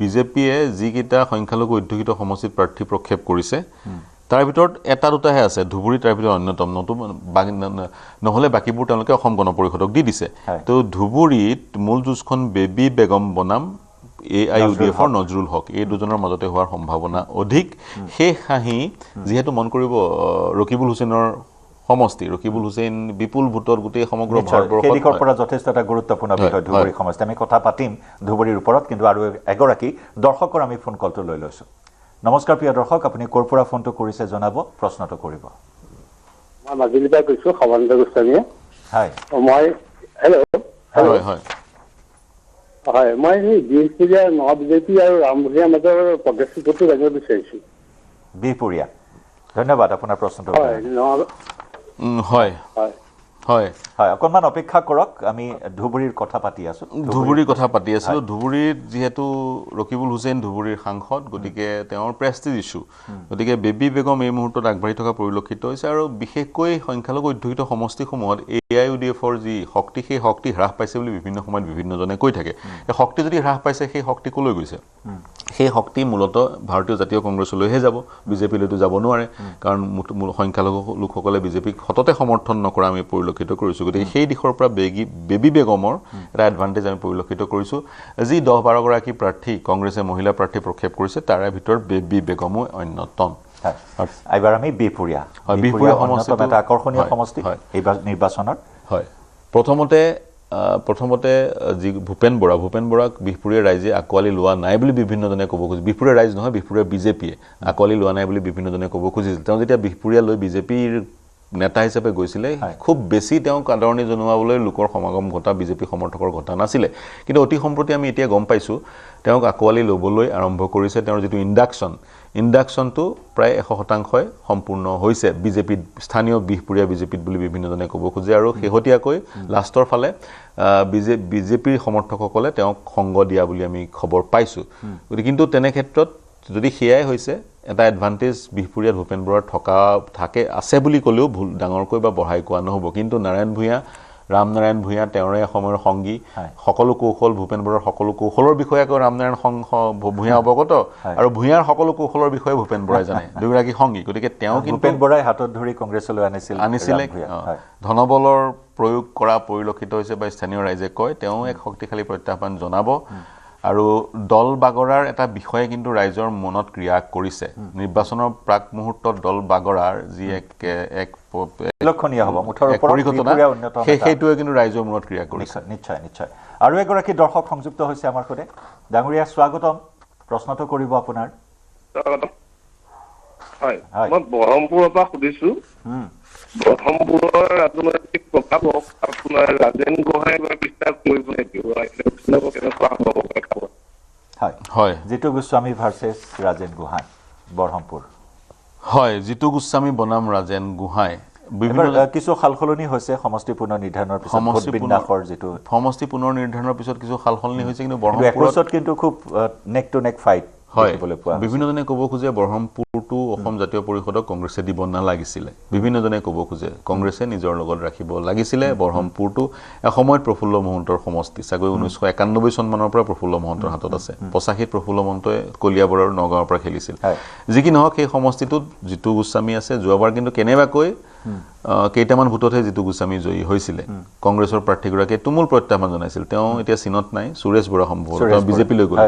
বিজেপিয়ে যিকেইটা সংখ্যালঘু অধ্যুষিত সমষ্টিত প্ৰাৰ্থী প্ৰক্ষেপ কৰিছে তাৰ ভিতৰত এটা দুটাহে আছে ধুবুৰী তাৰ ভিতৰত অন্যতম নহ'লে বাকীবোৰ তেওঁলোকে অসম গণ পৰিষদক দি দিছে তো ধুবুৰীত মূল যুঁজখন বেবী বেগম বনাম AIUDFৰ নজৰুল হক এই দুজনৰ মাজতে হোৱাৰ সম্ভাৱনা অধিক শেষ হাঁহি যিহেতু মন কৰিব ৰকিবুল হুছেইনৰ সমষ্টি ৰকিবুল হুছেইন বিপুল ভোটৰ গোটেই সমগ্ৰ ভাৰতবৰ্ষৰ পৰা যথেষ্ট এটা গুৰুত্বপূৰ্ণ বিষয় ধুবুৰী সমষ্টি আমি কথা পাতিম ধুবুৰীৰ ওপৰত কিন্তু আৰু এগৰাকী দৰ্শকৰ আমি ফোন কলটো লৈ লৈছোঁ নমস্কাৰ প্ৰিয় দৰ্শক আপুনি ক'ৰ পৰা ফোনটো কৰিছে জনাব প্ৰশ্নটো কৰিব মই মাজুলীৰ পৰা কৈছোঁ সমানন্দ গোস্বামীয়ে হয় মই হয় হয় হয় মই বিহপুৰীয়া বিজেপি আৰু ৰামপুৰীয়াৰ মাজৰ পদক্ষেপটো জানিব বিচাৰিছোঁ বিহপুৰীয়া ধন্যবাদ আপোনাৰ প্ৰশ্নটো হয় হয় হয় অকণমান অপেক্ষা কৰক আমি ধুবুৰীৰ কথা পাতি আছোঁ ধুবুৰীত যিহেতু ৰকিবুল হুছেইন ধুবুৰীৰ সাংসদ গতিকে তেওঁৰ প্ৰেষ্টিজ ইছ্যু গতিকে বেবী বেগম এই মুহূৰ্তত আগবাঢ়ি থকা পৰিলক্ষিত হৈছে আৰু বিশেষকৈ সংখ্যালঘু অধ্যুষিত সমষ্টিসমূহত AIUDFৰ যি শক্তি সেই শক্তি হ্ৰাস পাইছে বুলি বিভিন্ন সময়ত বিভিন্নজনে কৈ থাকে এই শক্তি যদি হ্ৰাস পাইছে সেই শক্তি কলৈ গৈছে সেই শক্তি মূলতঃ ভাৰতীয় জাতীয় কংগ্ৰেছলৈহে যাব বিজেপিলৈতো যাব নোৱাৰে কাৰণ সংখ্যালঘু লোকসকলে বিজেপিক সততে সমৰ্থন নকৰা আমি পৰিলক্ষিত কৰিছোঁ গতিকে সেই দিশৰ পৰা বেবী বেগমৰ এটা এডভান্টেজ আমি পৰিলক্ষিত কৰিছোঁ যি 10-12 গৰাকী প্ৰাৰ্থী কংগ্ৰেছে মহিলা প্ৰাৰ্থী প্ৰক্ষেপ কৰিছে তাৰে ভিতৰত বেবী বেগমো অন্যতম এইবাৰ আমি বিহপুৰীয়া সমষ্টি এটা আকৰ্ষণীয় সমষ্টি এইবাৰ নিৰ্বাচনত হয় প্ৰথমতে যি ভূপেন বৰাক বিহপুৰীয়া ৰাইজে আকোৱালি লোৱা নাই বুলি বিভিন্নজনে ক'ব খুজিছিল বিহপুৰীয়া ৰাইজ নহয় বিহপুৰীয়া বিজেপিয়ে আকোৱালি লোৱা নাই বুলি বিভিন্নজনে ক'ব খুজিছিল তেওঁ যেতিয়া বিহপুৰীয়ালৈ বিজেপিৰ নেতা হিচাপে গৈছিলে খুব বেছি তেওঁক আদৰণি জনোৱাবলৈ লোকৰ সমাগম ঘটা বিজেপি সমৰ্থকৰ ঘটা নাছিলে কিন্তু অতি সম্প্ৰতি আমি এতিয়া গম পাইছোঁ তেওঁক আকোৱালি ল'বলৈ আৰম্ভ কৰিছে তেওঁৰ যিটো ইণ্ডাকশ্যন ইণ্ডাকশ্যনটো প্ৰায় 100% সম্পূৰ্ণ হৈছে বিজেপিত স্থানীয় বিহপুৰীয়া বিজেপিত বুলি বিভিন্নজনে ক'ব খোজে আৰু শেহতীয়াকৈ লাষ্টৰ ফালে বিজেপিৰ সমৰ্থকসকলে তেওঁক সংগ দিয়া বুলি আমি খবৰ পাইছোঁ গতিকে কিন্তু তেনে ক্ষেত্ৰত যদি সেয়াই হৈছে এটা এডভান্টেজ বিহপুৰীয়াত ভূপেন বৰাৰ থাকে আছে বুলি ক'লেও ভুল ডাঙৰকৈ বা বঢ়াই কোৱা নহ'ব কিন্তু ৰামনাৰায়ণ ভূঞা তেওঁৰে সময়ৰ সংগী সকলো কৌশল ভূপেন বৰাৰ সকলো কৌশলৰ বিষয়ে আকৌ ৰামনাৰায়ণ ভূঞা অৱগত আৰু ভূঞাৰ সকলো কৌশলৰ বিষয়ে ভূপেন বৰাই জানে দুগৰাকী সংগী গতিকে তেওঁ কিন্তু ভূপেন বৰাই হাতত ধৰি কংগ্ৰেছলৈ আনিছিলে ধনবলৰ প্ৰয়োগ কৰা পৰিলক্ষিত হৈছে বা স্থানীয় ৰাইজে কয় তেওঁ এক শক্তিশালী প্ৰত্যাহ্বান জনাব আৰু দল বাগৰাৰ এটা বিষয়ে কিন্তু ৰাইজৰ মনত ক্ৰিয়া কৰিছে নিৰ্বাচনৰ প্ৰাক মুহূৰ্তত দল বাগৰাৰ যি এক লক্ষণীয় হ'ব সেইটোৱে কিন্তু ৰাইজৰ মনত ক্ৰিয়া কৰিছে নিশ্চয় নিশ্চয় আৰু এগৰাকী দৰ্শক সংযুক্ত হৈছে আমাৰ সৈতে ডাঙৰীয়া স্বাগতম প্ৰশ্নটো কৰিব আপোনাৰ হয় মই বহৰমপুৰৰ পৰা সুধিছো বহৰমপুৰৰ ৰাজনৈতিক প্ৰভাৱক আপোনাৰ ৰাজেন গোহাঁই বিস্তাৰ কৰিব নেকি হয় জিতু গোস্বামী ভাৰ্চেছ ৰাজেন গোহাঁই বৰহমপুৰ হয় জিতু গোস্বামী বনাম ৰাজেন গোহাঁই কিছু সালসলনি হৈছে সমষ্টি পুনৰ নিৰ্ধাৰণৰ পিছত বিন্যাসৰ যিটো সমষ্টি পুনৰ নিৰ্ধাৰণৰ পিছত কিছু সালসলনি হৈছে কিন্তু বৰহমপুৰত কিন্তু খুব নেক টু নেক ফাইট হয় বিভিন্নজনে ক'ব খোজে বৰহমপুৰটো অসম জাতীয় পৰিষদক কংগ্ৰেছে দিব নালাগিছিলে বিভিন্নজনে ক'ব খোজে কংগ্ৰেছে নিজৰ লগত ৰাখিব লাগিছিলে বৰহমপুৰটো এসময়ত প্ৰফুল্ল মহন্তৰ সমষ্টি চাগৈ 1991 চনমানৰ পৰা প্ৰফুল্ল মহন্তৰ হাতত আছে 85 প্ৰফুল্ল মহন্তই কলিয়াবৰৰ নগাঁৱৰ পৰা খেলিছিল যি কি নহওক সেই সমষ্টিটোত জিতু গোস্বামী আছে যোৱাবাৰ কিন্তু কেনেবাকৈ কেইটামান ভোটতহে জিতু গোস্বামী জয়ী হৈছিলে কংগ্ৰেছৰ প্ৰাৰ্থীগৰাকীয়ে তুমুল প্ৰত্যাহ্বান জনাইছিল তেওঁ এতিয়া চীনত নাই সুৰেশ বৰা সম্ভৱতঃ বিজেপিলৈ গ'ল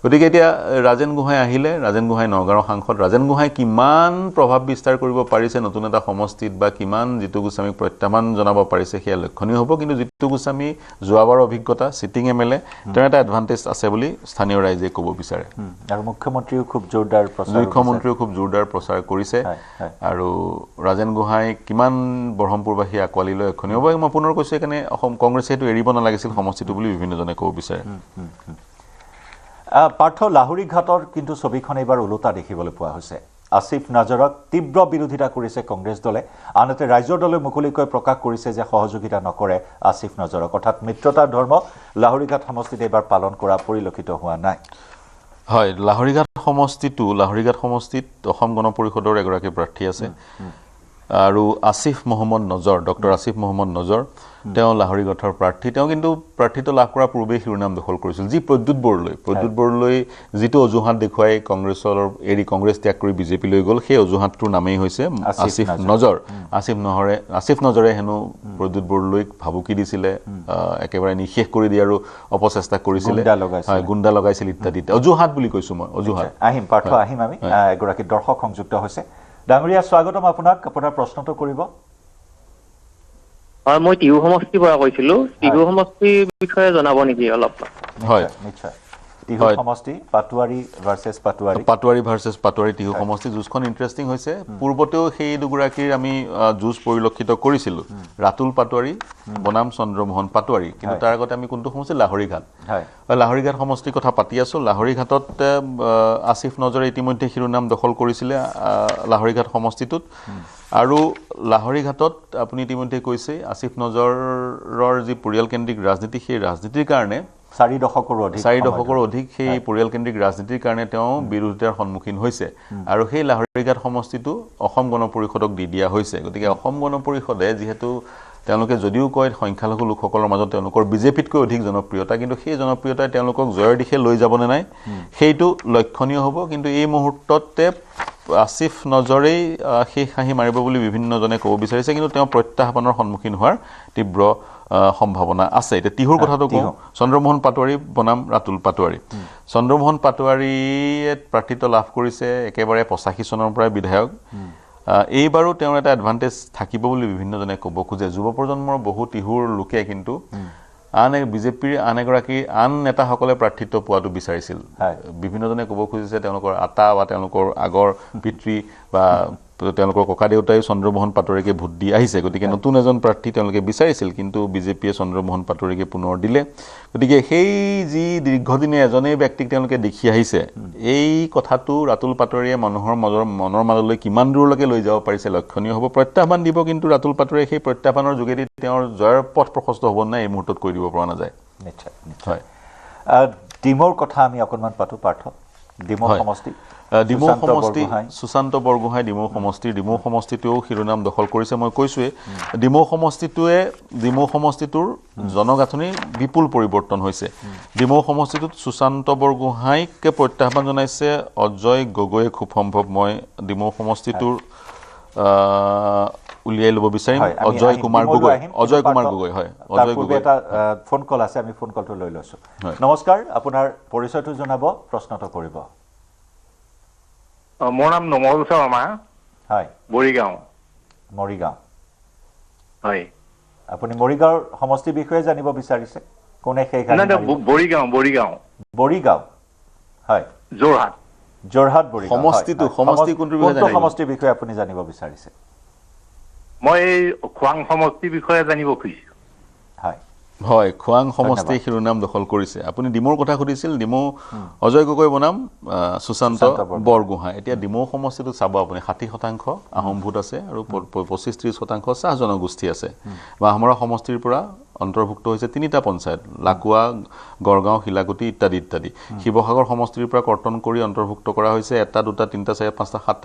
গতিকে এতিয়া ৰাজেন গোহাঁই আহিলে ৰাজেন গোহাঁই নগাঁৱৰ সাংসদ ৰাজেন গোহাঁই কিমান প্ৰভাৱ বিস্তাৰ কৰিব পাৰিছে নতুন এটা সমষ্টিত বা কিমান জিতু গোস্বামীক প্ৰত্যাহ্বান জনাব পাৰিছে সেয়া লক্ষণীয় হ'ব কিন্তু জিতু গোস্বামী যোৱাবাৰৰ অভিজ্ঞতা চিটিং এমএলএ তেওঁৰ এটা এডভান্টেজ আছে বুলি স্থানীয় ৰাইজে ক'ব বিচাৰে আৰু মুখ্যমন্ত্ৰীও খুব জোৰদাৰ প্ৰচাৰ কৰিছে আৰু ৰাজেন গোহাঁই কিমান বৰহমপুৰবাসী আঁকোৱালি লৈ লক্ষণীয় হ'ব মই পুনৰ কৈছোঁ সেইকাৰণে অসম কংগ্ৰেছে সেইটো এৰিব নালাগিছিল সমষ্টিটো বুলি বিভিন্নজনে ক'ব বিচাৰে পাৰ্থ লাহৰীঘাটৰ কিন্তু ছবিখন এইবাৰ ওলোটা দেখিবলৈ পোৱা হৈছে আসিফ নজৰক তীব্ৰ বিৰোধিতা কৰিছে কংগ্ৰেছ দলে আনহাতে ৰাইজৰ দলে মুকলিকৈ প্ৰকাশ কৰিছে যে সহযোগিতা নকৰে আসিফ নজৰক অৰ্থাৎ মিত্ৰতাৰ ধৰ্ম লাহৰীঘাট সমষ্টিত এইবাৰ পালন কৰা পৰিলক্ষিত হোৱা নাই হয় লাহৰীঘাট সমষ্টিত অসম গণ পৰিষদৰ এগৰাকী প্ৰাৰ্থী আছে আৰু আসিফ মহম্মদ নজৰ ডক্টৰ আসিফ মহম্মদ নজৰ তেওঁ লাহৰীঘাটৰ প্ৰাৰ্থী তেওঁ কিন্তু প্ৰাৰ্থীটো লাভ কৰাৰ পূৰ্বে শিৰোনাম দখল কৰিছিল যি প্ৰদ্যুৎ বৰলৈ যিটো অজুহাত দেখুৱাই কংগ্ৰেছ ত্যাগ কৰি বিজেপিলৈ গ'ল সেই অজুহাতটোৰ নামেই হৈছে আসিফ নজৰ আসিফ নজৰে হেনো প্ৰদ্যুৎ বৰলৈক ভাবুকি দিছিলে একেবাৰে নিশেষ কৰি দিয়াৰো অপচেষ্টা কৰিছিলে গুণ্ডা লগাইছিল ইত্যাদি অজুহাত বুলি কৈছোঁ মই অজুহাত আহিম আমি এগৰাকী দৰ্শক সংযুক্ত হৈছে ডাঙৰীয়া স্বাগতম আপোনাক আপোনাৰ প্ৰশ্নটো কৰিব হয় মই টিহু সমষ্টিৰ পৰা কৈছিলোঁ টিহু সমষ্টিৰ বিষয়ে জনাব নেকি অলপ হয় নিশ্চয় টিহু সমষ্টি পাটোৱাৰী ভাৰ্চেছ পাটোৱাৰী টিহু সমষ্টি যুঁজখন ইণ্টাৰেষ্টিং হৈছে পূৰ্বতেও সেই দুগৰাকীৰ আমি যুঁজ পৰিলক্ষিত কৰিছিলোঁ ৰাতুল পাটোৱাৰী বনাম চন্দ্ৰমোহন পাটোৱাৰী কিন্তু তাৰ আগতে আমি কোনটো সমষ্টি লাহৰীঘাট সমষ্টিৰ কথা পাতি আছোঁ লাহৰীঘাটত আসিফ নজৰে ইতিমধ্যে শিৰোনাম দখল কৰিছিলে লাহৰীঘাট সমষ্টিটোত আৰু লাহৰীঘাটত আপুনি ইতিমধ্যে কৈছে আসিফ নজৰৰ যি পৰিয়ালকেন্দ্ৰিক ৰাজনীতি সেই ৰাজনীতিৰ কাৰণে 4 দশকৰ অধিক সেই পৰিয়ালকেন্দ্ৰিক ৰাজনীতিৰ কাৰণে তেওঁ বিৰোধিতাৰ সন্মুখীন হৈছে আৰু সেই লাহৰীঘাট সমষ্টিটো অসম গণ পৰিষদক দি দিয়া হৈছে গতিকে অসম গণ পৰিষদে যিহেতু তেওঁলোকে যদিও কয় সংখ্যালঘু লোকসকলৰ মাজত তেওঁলোকৰ বিজেপিতকৈ অধিক জনপ্ৰিয়তা কিন্তু সেই জনপ্ৰিয়তাই তেওঁলোকক জয়ৰ দিশে লৈ যাবনে নাই সেইটো লক্ষণীয় হ'ব কিন্তু এই মুহূৰ্ততে আসিফ নজৰেই শেষ হাঁহি মাৰিব বুলি বিভিন্নজনে ক'ব বিচাৰিছে কিন্তু তেওঁ প্ৰত্যাহ্বানৰ সন্মুখীন হোৱাৰ তীব্ৰ সম্ভাৱনা আছে এতিয়া টিহুৰ কথাটো কওঁ চন্দ্ৰমোহন পাটোৱাৰী বনাম ৰাতুল পাটোৱাৰী চন্দ্ৰমোহন পাটোৱাৰীয়ে প্ৰাৰ্থিত্ব লাভ কৰিছে একেবাৰে 85 চনৰ পৰাই বিধায়ক এইবাৰো তেওঁৰ এটা এডভান্টেজ থাকিব বুলি বিভিন্নজনে ক'ব খোজে যুৱ প্ৰজন্মৰ বহু টিহুৰ লোকে কিন্তু বিজেপিৰ আন নেতাসকলে প্ৰাৰ্থিত্ব পোৱাটো বিচাৰিছিল বিভিন্নজনে ক'ব খুজিছে তেওঁলোকৰ আটা বা তেওঁলোকৰ আগৰ পিতৃ বা তেওঁলোকৰ ককা দেউতাই চন্দ্ৰমোহন পাটোৱাৰীকে ভোট দি আহিছে গতিকে নতুন এজন প্ৰাৰ্থী তেওঁলোকে বিচাৰিছিল কিন্তু বিজেপিয়ে চন্দ্ৰমোহন পাটোৱাৰীকে পুনৰ দিলে গতিকে সেই যি দীৰ্ঘদিনে এজনেই ব্যক্তিক তেওঁলোকে দেখি আহিছে এই কথাটো ৰাতুল পাটোৱাৰীয়ে মনৰ মাজলৈ কিমান দূৰলৈকে লৈ যাব পাৰিছে লক্ষণীয় হ'ব প্ৰত্যাহ্বান দিব কিন্তু ৰাতুল পাটোৱাৰীয়ে সেই প্ৰত্যাহ্বানৰ যোগেদি তেওঁৰ জয়ৰ পথ প্ৰশস্ত হ'ব নাই এই মুহূৰ্তত কৈ দিব পৰা নাযায় নিশ্চয় নিশ্চয় ডিমোৰ কথা আমি অকণমান পাতো পাৰ্থ ডিমৌ সমষ্টি ডিমৌ সমষ্টি সুশান্ত বৰগোহাঁই ডিমৌ সমষ্টিটোৱেও শিৰোনাম দখল কৰিছে মই কৈছোৱে ডিমৌ সমষ্টিটোৰ জনগাঁথনিৰ বিপুল পৰিৱৰ্তন হৈছে ডিমৌ সমষ্টিটোত সুশান্ত বৰগোহাঁইকে প্ৰত্যাহ্বান জনাইছে অজয় গগৈয়ে খুব সম্ভৱ মই ডিমৌ সমষ্টিটোৰ উলিয়াই ল'ব বিচাৰিম অজয় কুমাৰ গগৈ হয় অজয় গগৈ এটা ফোন কল আছে আমি ফোন কলটো লৈ লৈছো নমস্কাৰ আপোনাৰ পৰিচয়টো জনাব প্ৰশ্নটো কৰিব মোৰ নাম নমল শৰ্মা হয় মৰিগাঁও হয় আপুনি মৰিগাঁৱৰ সমষ্টিৰ বিষয়ে জানিব বিচাৰিছে কোনে সেই বৰিগাঁও হয় যোৰহাট বৰিগাঁও সমষ্টিৰ বিষয়ে আপুনি জানিব বিচাৰিছে মই এই খোৱাং সমষ্টিৰ বিষয়ে জানিব খুজিছো হয় খোৱাং সমষ্টি শিৰোনাম দখল কৰিছে আপুনি ডিমৌৰ কথা সুধিছিল ডিমৌ অজয় গগৈ বনাম সুশান্ত বৰগোহাঁই এতিয়া ডিমৌ সমষ্টিটো চাব আপুনি 60% আহোম ভোট আছে আৰু 25-30% চাহ জনগোষ্ঠী আছে বা আমাৰ সমষ্টিৰ পৰা অন্তৰ্ভুক্ত হৈছে 3টা পঞ্চায়ত লাকুৱা গড়গাঁও শিলাগুটি ইত্যাদি ইত্যাদি শিৱসাগৰ সমষ্টিৰ পৰা কৰ্তন কৰি অন্তৰ্ভুক্ত কৰা হৈছে 1 2 3 4 5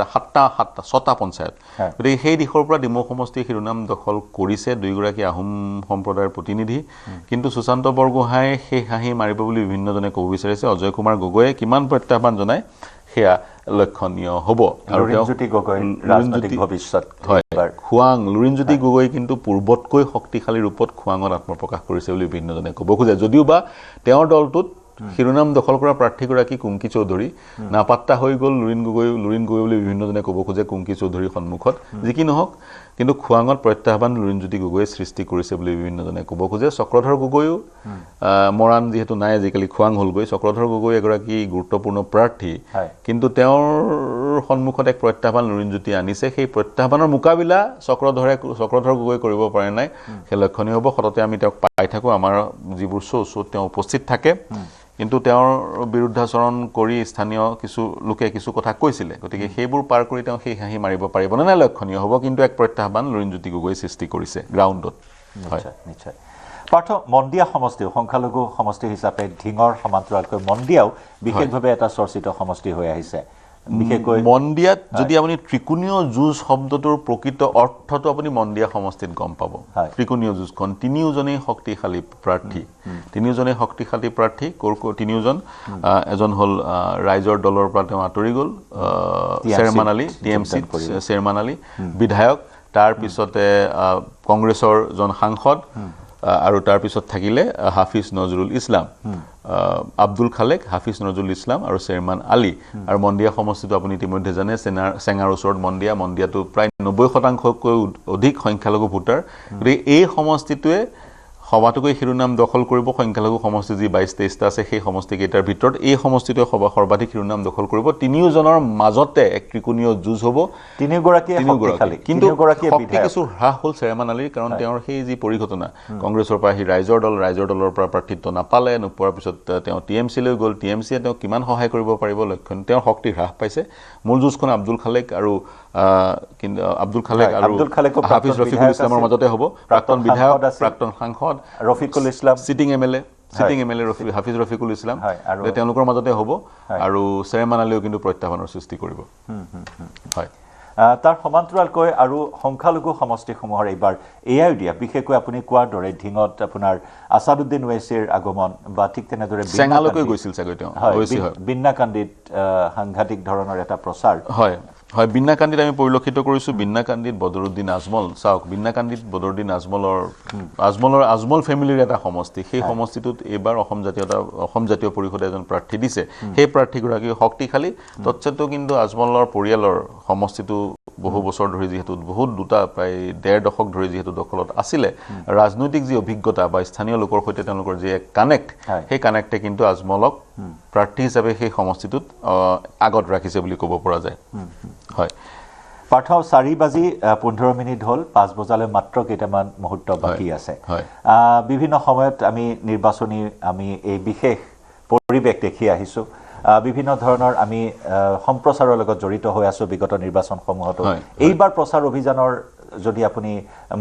6টা পঞ্চায়ত গতিকে সেই দিশৰ পৰা ডিমৌ সমষ্টি শিৰোনাম দখল কৰিছে দুইগৰাকী আহোম সম্প্ৰদায়ৰ প্ৰতিনিধি কিন্তু সুশান্ত বৰগোহাঁই সেই হাঁহি মাৰিব বুলি বিভিন্নজনে ক'ব বিচাৰিছে অজয় কুমাৰ গগৈয়ে কিমান প্ৰত্যাহ্বান জনায় সেয়া লক্ষণীয় হ'ব আৰু লুৰিণজ্যোতি গগৈ কিন্তু পূৰ্বতকৈ শক্তিশালী ৰূপত খোৱাঙত আত্মপ্ৰকাশ কৰিছে বুলি বিভিন্নজনে ক'ব খোজে যদিও বা তেওঁৰ দলটোত শিৰোনাম দখল কৰা প্ৰাৰ্থীগৰাকী কুংকি চৌধুৰী নাপাত্তা হৈ গ'ল লুৰিণ গগৈ বুলি বিভিন্নজনে ক'ব খোজে কুংকি চৌধুৰীৰ সন্মুখত যি কি নহওক কিন্তু খোৱাঙত প্ৰত্যাহ্বান লুৰিণজ্যোতি গগৈয়ে সৃষ্টি কৰিছে বুলি বিভিন্নজনে ক'ব খোজে চক্ৰধৰ গগৈও মৰাণ যিহেতু নাই আজিকালি খোৱাং হ'লগৈ চক্ৰধৰ গগৈ এগৰাকী গুৰুত্বপূৰ্ণ প্ৰাৰ্থী কিন্তু তেওঁৰ সন্মুখত এক প্ৰত্যাহ্বান লুৰিণজ্যোতি আনিছে সেই প্ৰত্যাহ্বানৰ মোকাবিলা চক্ৰধৰ গগৈ কৰিব পাৰে নাই সেই লক্ষণীয় হ'ব সততে আমি তেওঁক পাই থাকোঁ আমাৰ যিবোৰ শ্ব'ত তেওঁ উপস্থিত থাকে কিন্তু তেওঁৰ বিৰুদ্ধাচৰণ কৰি স্থানীয় কিছু লোকে কিছু কথা কৈছিলে গতিকে সেইবোৰ পাৰ কৰি তেওঁ সেই হাঁহি মাৰিব পাৰিব নে নাই লক্ষণীয় হ'ব কিন্তু এক প্ৰত্যাহ্বান লুৰিণজ্যোতি গগৈ সৃষ্টি কৰিছে গ্ৰাউণ্ডত নিশ্চয় পাৰ্থ মন্দিয়া সমষ্টিও সংখ্যালঘু সমষ্টি হিচাপে ঢিঙৰ সমান্তৰালকৈ মন্দিয়াও বিশেষভাৱে এটা চৰ্চিত সমষ্টি হৈ আহিছে বিশেষকৈ মন্দিয়াত যদি আপুনি ত্ৰিকোণীয় যুঁজ শব্দটোৰ প্ৰকৃত অৰ্থটো আপুনি মন্দিয়া সমষ্টিত গম পাব ত্ৰিকোণীয় যুঁজখন তিনিওজনেই শক্তিশালী প্ৰাৰ্থী তিনিওজন এজন হ'ল ৰাইজৰ দলৰ পৰা তেওঁ আঁতৰি গ'ল চেয়াৰমান আলী টিএমচি চেয়াৰমান আলী বিধায়ক তাৰপিছতে কংগ্ৰেছৰ জন সাংসদ আৰু তাৰপিছত থাকিলে হাফিজ নজৰুল ইছলাম আব্দুল খালেক হাফিজ নজৰুল ইছলাম আৰু চেয়াৰমান আলী আৰু মন্দিয়া সমষ্টিটো আপুনি ইতিমধ্যে জানে চেঙাৰ ওচৰত মন্দিয়াটো প্ৰায় 90%তকৈ অধিক সংখ্যালঘু ভোটাৰ গতিকে এই সমষ্টিটোৱে সবাতোকৈ শিৰোনাম দখল কৰিব সংখ্যালঘু সমষ্টি যি 22-23টা আছে সেই সমষ্টিকেইটাৰ ভিতৰত এই সমষ্টিটোৱে সৰ্বাধিক শিৰোনাম দখল কৰিব তিনিওজনৰ মাজতে এক ত্ৰিকোণীয় যুঁজ হ'ব কিন্তু শক্তি কিছু হ্ৰাস হ'ল চেয়াৰমান আলীৰ কাৰণ তেওঁৰ সেই যি পৰিঘটনা কংগ্ৰেছৰ পৰা আহি ৰাইজৰ দলৰ পৰা প্ৰাৰ্থিত্ব নাপালে নোপোৱাৰ পিছত তেওঁ টিএমচিলৈ গ'ল টিএমচিয়ে তেওঁক কিমান সহায় কৰিব পাৰিব লক্ষণ তেওঁৰ শক্তি হ্ৰাস পাইছে মূল যুঁজখন আব্দুল খালেক আৰু হাফিজ ৰফিকুল ইছলামৰ মাজতে হ'ব প্ৰাক্তন বিধায়ক প্ৰাক্তন সাংসদ Rafiqul Islam sitting M L A Hafiz Rafiqul Islam তেওঁলোকৰ মাজতে হ'ব আৰু চেয়াৰমান আলীও কিন্তু প্ৰত্যাহ্বানৰ সৃষ্টি কৰিব হয় তাৰ সমান্তৰালকৈ আৰু সংখ্যালঘু সমষ্টিসমূহৰ এইবাৰ এয়াই দিয়া বিশেষকৈ আপুনি কোৱাৰ দৰে ঢিঙত আপোনাৰ আছাদুদ্দিন ওৱেইছিৰ আগমন বা ঠিক তেনেদৰে চেঙালৈকে গৈছিল চাগৈ তেওঁ বিন্নাকান্দিত সাংঘাতিক ধৰণৰ এটা প্ৰচাৰ হয় বিন্নাকান্দিত আমি পৰিলক্ষিত কৰিছোঁ বিন্নাকান্দিত বদৰুদ্দিন আজমল চাওক বিন্নাকান্দিত বদৰুদ্দিন আজমল ফেমিলিৰ এটা সমষ্টি সেই সমষ্টিটোত এইবাৰ অসম জাতীয় পৰিষদে এজন প্ৰাৰ্থী দিছে সেই প্ৰাৰ্থীগৰাকী শক্তিশালী তৎসত্ত্বেও কিন্তু আজমলৰ পৰিয়ালৰ সমষ্টিটো বহু বছৰ ধৰি যিহেতু প্ৰায় 1.5 দশক ধৰি যিহেতু দখলত আছিলে ৰাজনৈতিক যি অভিজ্ঞতা বা স্থানীয় লোকৰ সৈতে তেওঁলোকৰ যি এক কানেক্ট সেই কানেক্টে কিন্তু আজমলক প্ৰাৰ্থী হিচাপে সেই সমষ্টিটোত আগত ৰাখিছে বুলি ক'ব পৰা যায় হয় পাৰ্থ 4:15 হ'ল 5 বজালৈ মাত্ৰ কেইটামান মুহূৰ্ত বাকী আছে বিভিন্ন সময়ত আমি নিৰ্বাচনী আমি এই বিশেষ পৰিৱেশ দেখি আহিছোঁ বিভিন্ন ধৰণৰ আমি সম্প্ৰচাৰৰ লগত জড়িত হৈ আছোঁ বিগত নিৰ্বাচনসমূহতো এইবাৰ প্ৰচাৰ অভিযানৰ যদি আপুনি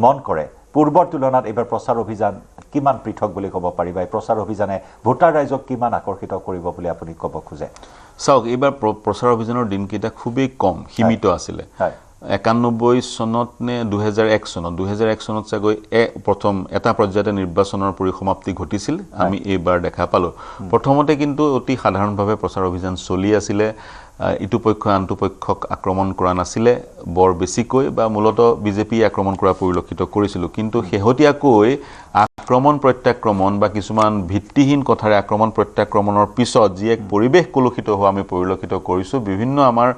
মন কৰে পূৰ্বৰ তুলনাত এইবাৰ প্ৰচাৰ অভিযান কিমান পৃথক বুলি ক'ব পাৰিবা এই প্ৰচাৰ অভিযানে ভোটাৰ ৰাইজক কিমান আকৰ্ষিত কৰিব বুলি আপুনি ক'ব খোজে চাওক এইবাৰ প্ৰচাৰ অভিযানৰ দিনকেইটা খুবেই কম সীমিত আছিলে 91 চনত নে 2001 চনত চাগৈ প্ৰথম এটা পৰ্যায়তে নিৰ্বাচনৰ পৰিসমাপ্তি ঘটিছিল আমি এইবাৰ দেখা পালো প্ৰথমতে কিন্তু অতি সাধাৰণভাৱে প্ৰচাৰ অভিযান চলি আছিলে ইটো পক্ষ আনটো পক্ষক আক্ৰমণ কৰা নাছিলে বৰ বেছিকৈ বা মূলত বিজেপি আক্ৰমণ কৰা পৰিলক্ষিত কৰিছিল কিন্তু শেহতীয়াকৈ আক্ৰমণ প্ৰত্যাক্ৰমণ বা কিছুমান ভিত্তিহীন কথাৰে আক্ৰমণ প্ৰত্যাক্ৰমণৰ পিছত যি এক পৰিৱেশ কলুষিত হোৱা আমি পৰিলক্ষিত কৰিছোঁ বিভিন্ন আমাৰ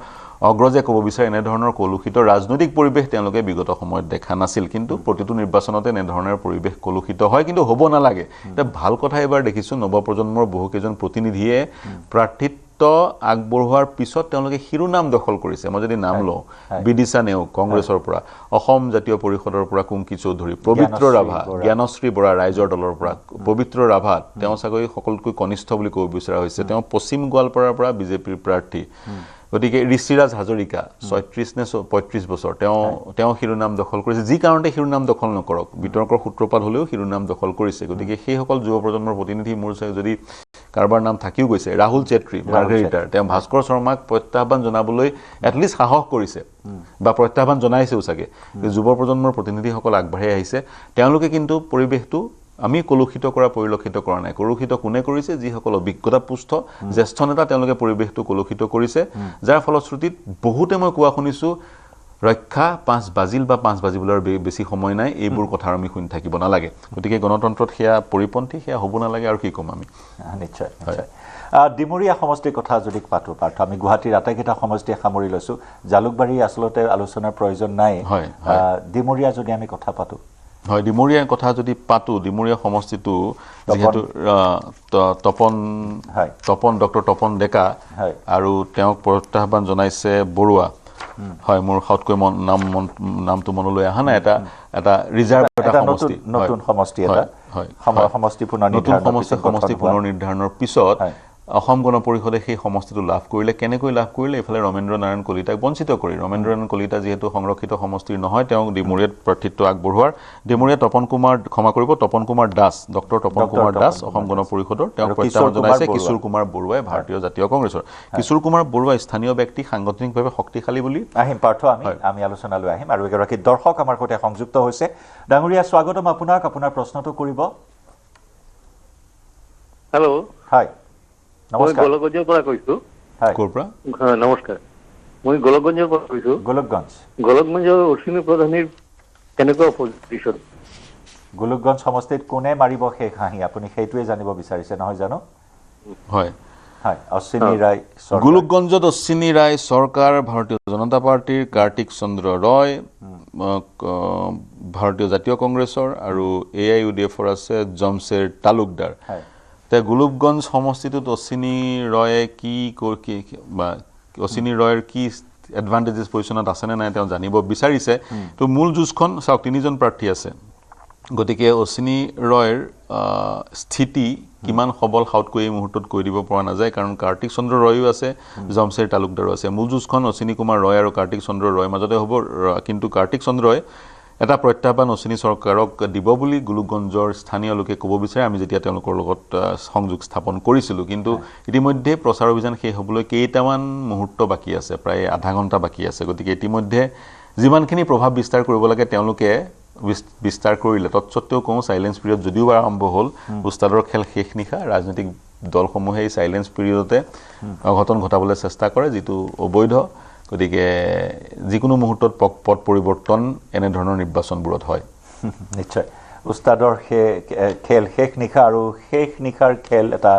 অগ্ৰজে ক'ব বিচাৰে এনে ধৰণৰ কলুষিত ৰাজনৈতিক পৰিৱেশ তেওঁলোকে বিগত সময়ত দেখা নাছিল কিন্তু প্ৰতিটো নিৰ্বাচনতে এনে ধৰণৰ পৰিৱেশ কলুষিত হয় কিন্তু হ'ব নালাগে এটা ভাল কথা এবাৰ দেখিছোঁ নৱপ্ৰজন্মৰ বহুকেইজন প্ৰতিনিধিয়ে প্ৰাৰ্থিত্ব আগবঢ়োৱাৰ পিছত তেওঁলোকে শিৰোনাম দখল কৰিছে মই যদি নাম লওঁ বিদিশা নেওগ কংগ্ৰেছৰ পৰা অসম জাতীয় পৰিষদৰ পৰা কুংকি চৌধুৰী পবিত্ৰ ৰাভা জ্ঞানশ্ৰী বৰা ৰাইজৰ দলৰ পৰা পবিত্ৰ ৰাভা তেওঁ চাগৈ সকলোতকৈ কনিষ্ঠ বুলি ক'ব বিচৰা হৈছে তেওঁ পশ্চিম গোৱালপাৰাৰ পৰা বিজেপিৰ প্ৰাৰ্থী গতিকে ঋষিৰাজ হাজৰিকা 36 নে 35 বছৰ তেওঁ শিৰোনাম দখল কৰিছে যি কাৰণতে শিৰোনাম দখল নকৰক বিতৰ্কৰ সূত্ৰপাত হ'লেও শিৰোনাম দখল কৰিছে গতিকে সেইসকল যুৱ প্ৰজন্মৰ প্ৰতিনিধি মোৰ যদি কাৰবাৰ নাম থাকিও গৈছে ৰাহুল চেত্ৰী মাৰ্গাৰিটাৰ তেওঁ ভাস্কৰ শৰ্মাক প্ৰত্যাহ্বান জনাবলৈ এটলিষ্ট সাহস কৰিছে বা প্ৰত্যাহ্বান জনাইছেও চাগে যুৱ প্ৰজন্মৰ প্ৰতিনিধিসকল আগবাঢ়ি আহিছে তেওঁলোকে কিন্তু পৰিৱেশটো আমি কলুষিত কৰা পৰিলক্ষিত কৰা নাই কলুষিত কোনে কৰিছে যিসকল অভিজ্ঞতাপুষ্ট জ্যেষ্ঠ নেতা তেওঁলোকে পৰিৱেশটো কলুষিত কৰিছে যাৰ ফলশ্ৰুতিত বহুতে মই কোৱা শুনিছোঁ ৰক্ষা 5 বাজিল বা 5 বাজিবলৈ বেছি সময় নাই এইবোৰ কথা আমি শুনি থাকিব নালাগে গতিকে গণতন্ত্ৰত সেয়া পৰিপন্থী সেয়া হ'ব নালাগে আৰু কি ক'ম আমি নিশ্চয় ডিমৰীয়া সমষ্টিৰ কথা যদি পাতো পাৰ্থ আমি গুৱাহাটীৰ আটাইকেইটা সমষ্টিয়ে সামৰি লৈছোঁ জালুকবাৰী আচলতে আলোচনাৰ প্ৰয়োজন নাই ডিমৰীয়া যদি আমি কথা পাতো হয় ডিমৰীয়া কথা যদি পাতো ডিমৰীয়া সমষ্টিটো যেহেতু তপন ডক্টৰ তপন ডেকা আৰু তেওঁক প্ৰত্যাহ্বান জনাইছে বৰুৱা হয় মোৰ হাতকৈ নামটো মনলৈ অহা নাই এটা ৰিজাৰ্ভ এটা সমষ্টি নতুন সমষ্টি এটা সমষ্টি পুনৰ নিৰ্ধাৰণৰ পিছত অসম গণ পৰিষদে সেই সমষ্টিটো লাভ কৰিলে কেনেকৈ লাভ কৰিলে এফালে ৰমেন্দ্ৰ নাৰায়ণ কলিতাক বঞ্চিত কৰি ৰমেন্দ্ৰ নাৰায়ণ কলিতা যিহেতু সংৰক্ষিত সমষ্টিৰ নহয় তেওঁ ডিমৰীয়াত প্ৰাৰ্থিত্ব আগবঢ়োৱাৰ ডিমৰীয়া তপন কুমাৰ দাস ডক্টৰ তপন কুমাৰ দাস অসম গণ পৰিষদৰ তেওঁক প্ৰত্যাহ্বান জনাইছে কিশোৰ কুমাৰ বৰুৱাই ভাৰতীয় জাতীয় কংগ্ৰেছৰ কিশোৰ কুমাৰ বৰুৱা স্থানীয় ব্যক্তি সাংগঠনিকভাৱে শক্তিশালী বুলি আহিম পাৰ্থ আমি আলোচনালৈ আহিম আৰু এগৰাকী দৰ্শক আমাৰ সৈতে সংযুক্ত হৈছে ডাঙৰীয়া স্বাগতম আপোনাক আপোনাৰ প্ৰশ্নটো কৰিব হেল্ল' হয় মই গোলকগঞ্জৰ পৰা কৈছো নমস্কাৰ মই গোলকগঞ্জৰ পৰা কৈছো গোলকগঞ্জৰ অশ্বিনী প্ৰধানীৰ কেনেকুৱা পজিশ্যন গোলকগঞ্জ সমষ্টিত কোনে মাৰিব শেষ হাঁহি আপুনি সেইটোৱে জানিব বিচাৰিছে নহয় জানো হয় অশ্বিনী ৰায় গোলকগঞ্জত অশ্বিনী ৰায় চৰকাৰ ভাৰতীয় জনতা পাৰ্টিৰ কাৰ্তিক চন্দ্ৰ ৰয় ভাৰতীয় জাতীয় কংগ্ৰেছৰ আৰু AIUDFৰ আছে জমছেৰ তালুকদাৰ গোলকগঞ্জ সমষ্টিটোত অশ্বিনী ৰয়ে অশ্বিনী ৰয়ৰ কি এডভান্টেজেছ পজিশ্যনত আছেনে নাই তেওঁ জানিব বিচাৰিছে তো মূল যুঁজখন চাওক 3জন প্ৰাৰ্থী আছে গতিকে অশ্বিনী ৰয়ৰ স্থিতি কিমান সবল হাউতকৈ এই মুহূৰ্তত কৈ দিব পৰা নাযায় কাৰণ কাৰ্তিক চন্দ্ৰ ৰয়ো আছে জমছেৰ তালুকদাৰো আছে মূল যুঁজখন অশ্বিনী কুমাৰ ৰয় আৰু কাৰ্তিক চন্দ্ৰ ৰয়ৰ মাজতে হ'ব কিন্তু কাৰ্তিক চন্দ্ৰই এটা প্ৰত্যাহ্বান অশ্বিনী চৰকাৰক দিব বুলি গোলকগঞ্জৰ স্থানীয় লোকে ক'ব বিচাৰে আমি যেতিয়া তেওঁলোকৰ লগত সংযোগ স্থাপন কৰিছিলোঁ কিন্তু ইতিমধ্যে প্ৰচাৰ অভিযান শেষ হ'বলৈ কেইটামান মুহূৰ্ত বাকী আছে প্ৰায় আধা ঘণ্টা বাকী আছে গতিকে ইতিমধ্যে যিমানখিনি প্ৰভাৱ বিস্তাৰ কৰিব লাগে তেওঁলোকে বিস্তাৰ কৰিলে তৎসত্ত্বেও কওঁ চাইলেঞ্চ পিৰিয়ড যদিও আৰম্ভ হ'ল উস্তাদৰ খেল শেষ নিশা ৰাজনৈতিক দলসমূহে এই চাইলেঞ্চ পিৰিয়ডতে অঘটন ঘটাবলৈ চেষ্টা কৰে যিটো অবৈধ গতিকে যিকোনো মুহূৰ্তত পথ পৰিৱৰ্তন এনেধৰণৰ নিৰ্বাচনবোৰত হয় নিশ্চয় উস্তাদৰ খেল শেষ নিশা আৰু শেষ নিশাৰ খেল এটা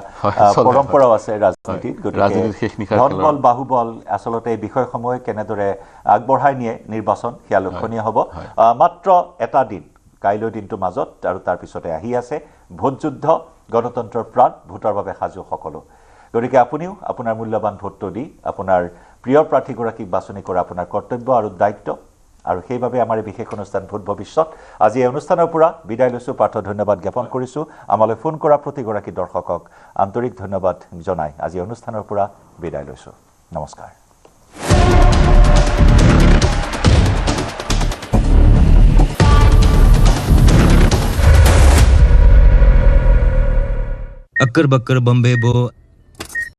পৰম্পৰাও আছে ৰাজনীতিত ধনবল বাহুবল আচলতে এই বিষয়সমূহে কেনেদৰে আগবঢ়াই নিয়ে নিৰ্বাচন সেয়া লক্ষণীয় হ'ব মাত্ৰ এটা দিন কাইলৈ দিনটোৰ মাজত আৰু তাৰপিছতে আহি আছে ভোটযুদ্ধ গণতন্ত্ৰৰ প্ৰাণ ভোটৰ বাবে সাজু সকলো গতিকে আপুনিও আপোনাৰ মূল্যৱান ভোটটো দি আপোনাৰ প্ৰিয় প্ৰাৰ্থীগৰাকীক বাছনি কৰা আপোনাৰ কৰ্তব্য আৰু দায়িত্ব আৰু সেইবাবে আমাৰ এই বিশেষ অনুষ্ঠান ভোট ভৱিষ্যত আজি এই অনুষ্ঠানৰ পৰা বিদায় লৈছোঁ পাৰ্থ ধন্যবাদ জ্ঞাপন কৰিছোঁ আমালৈ ফোন কৰা প্ৰতিগৰাকী দৰ্শকক আন্তৰিক ধন্যবাদ জনাই আজি অনুষ্ঠানৰ পৰা বিদায় লৈছোঁ নমস্কাৰ अक्कर बक्कर बम्बे बो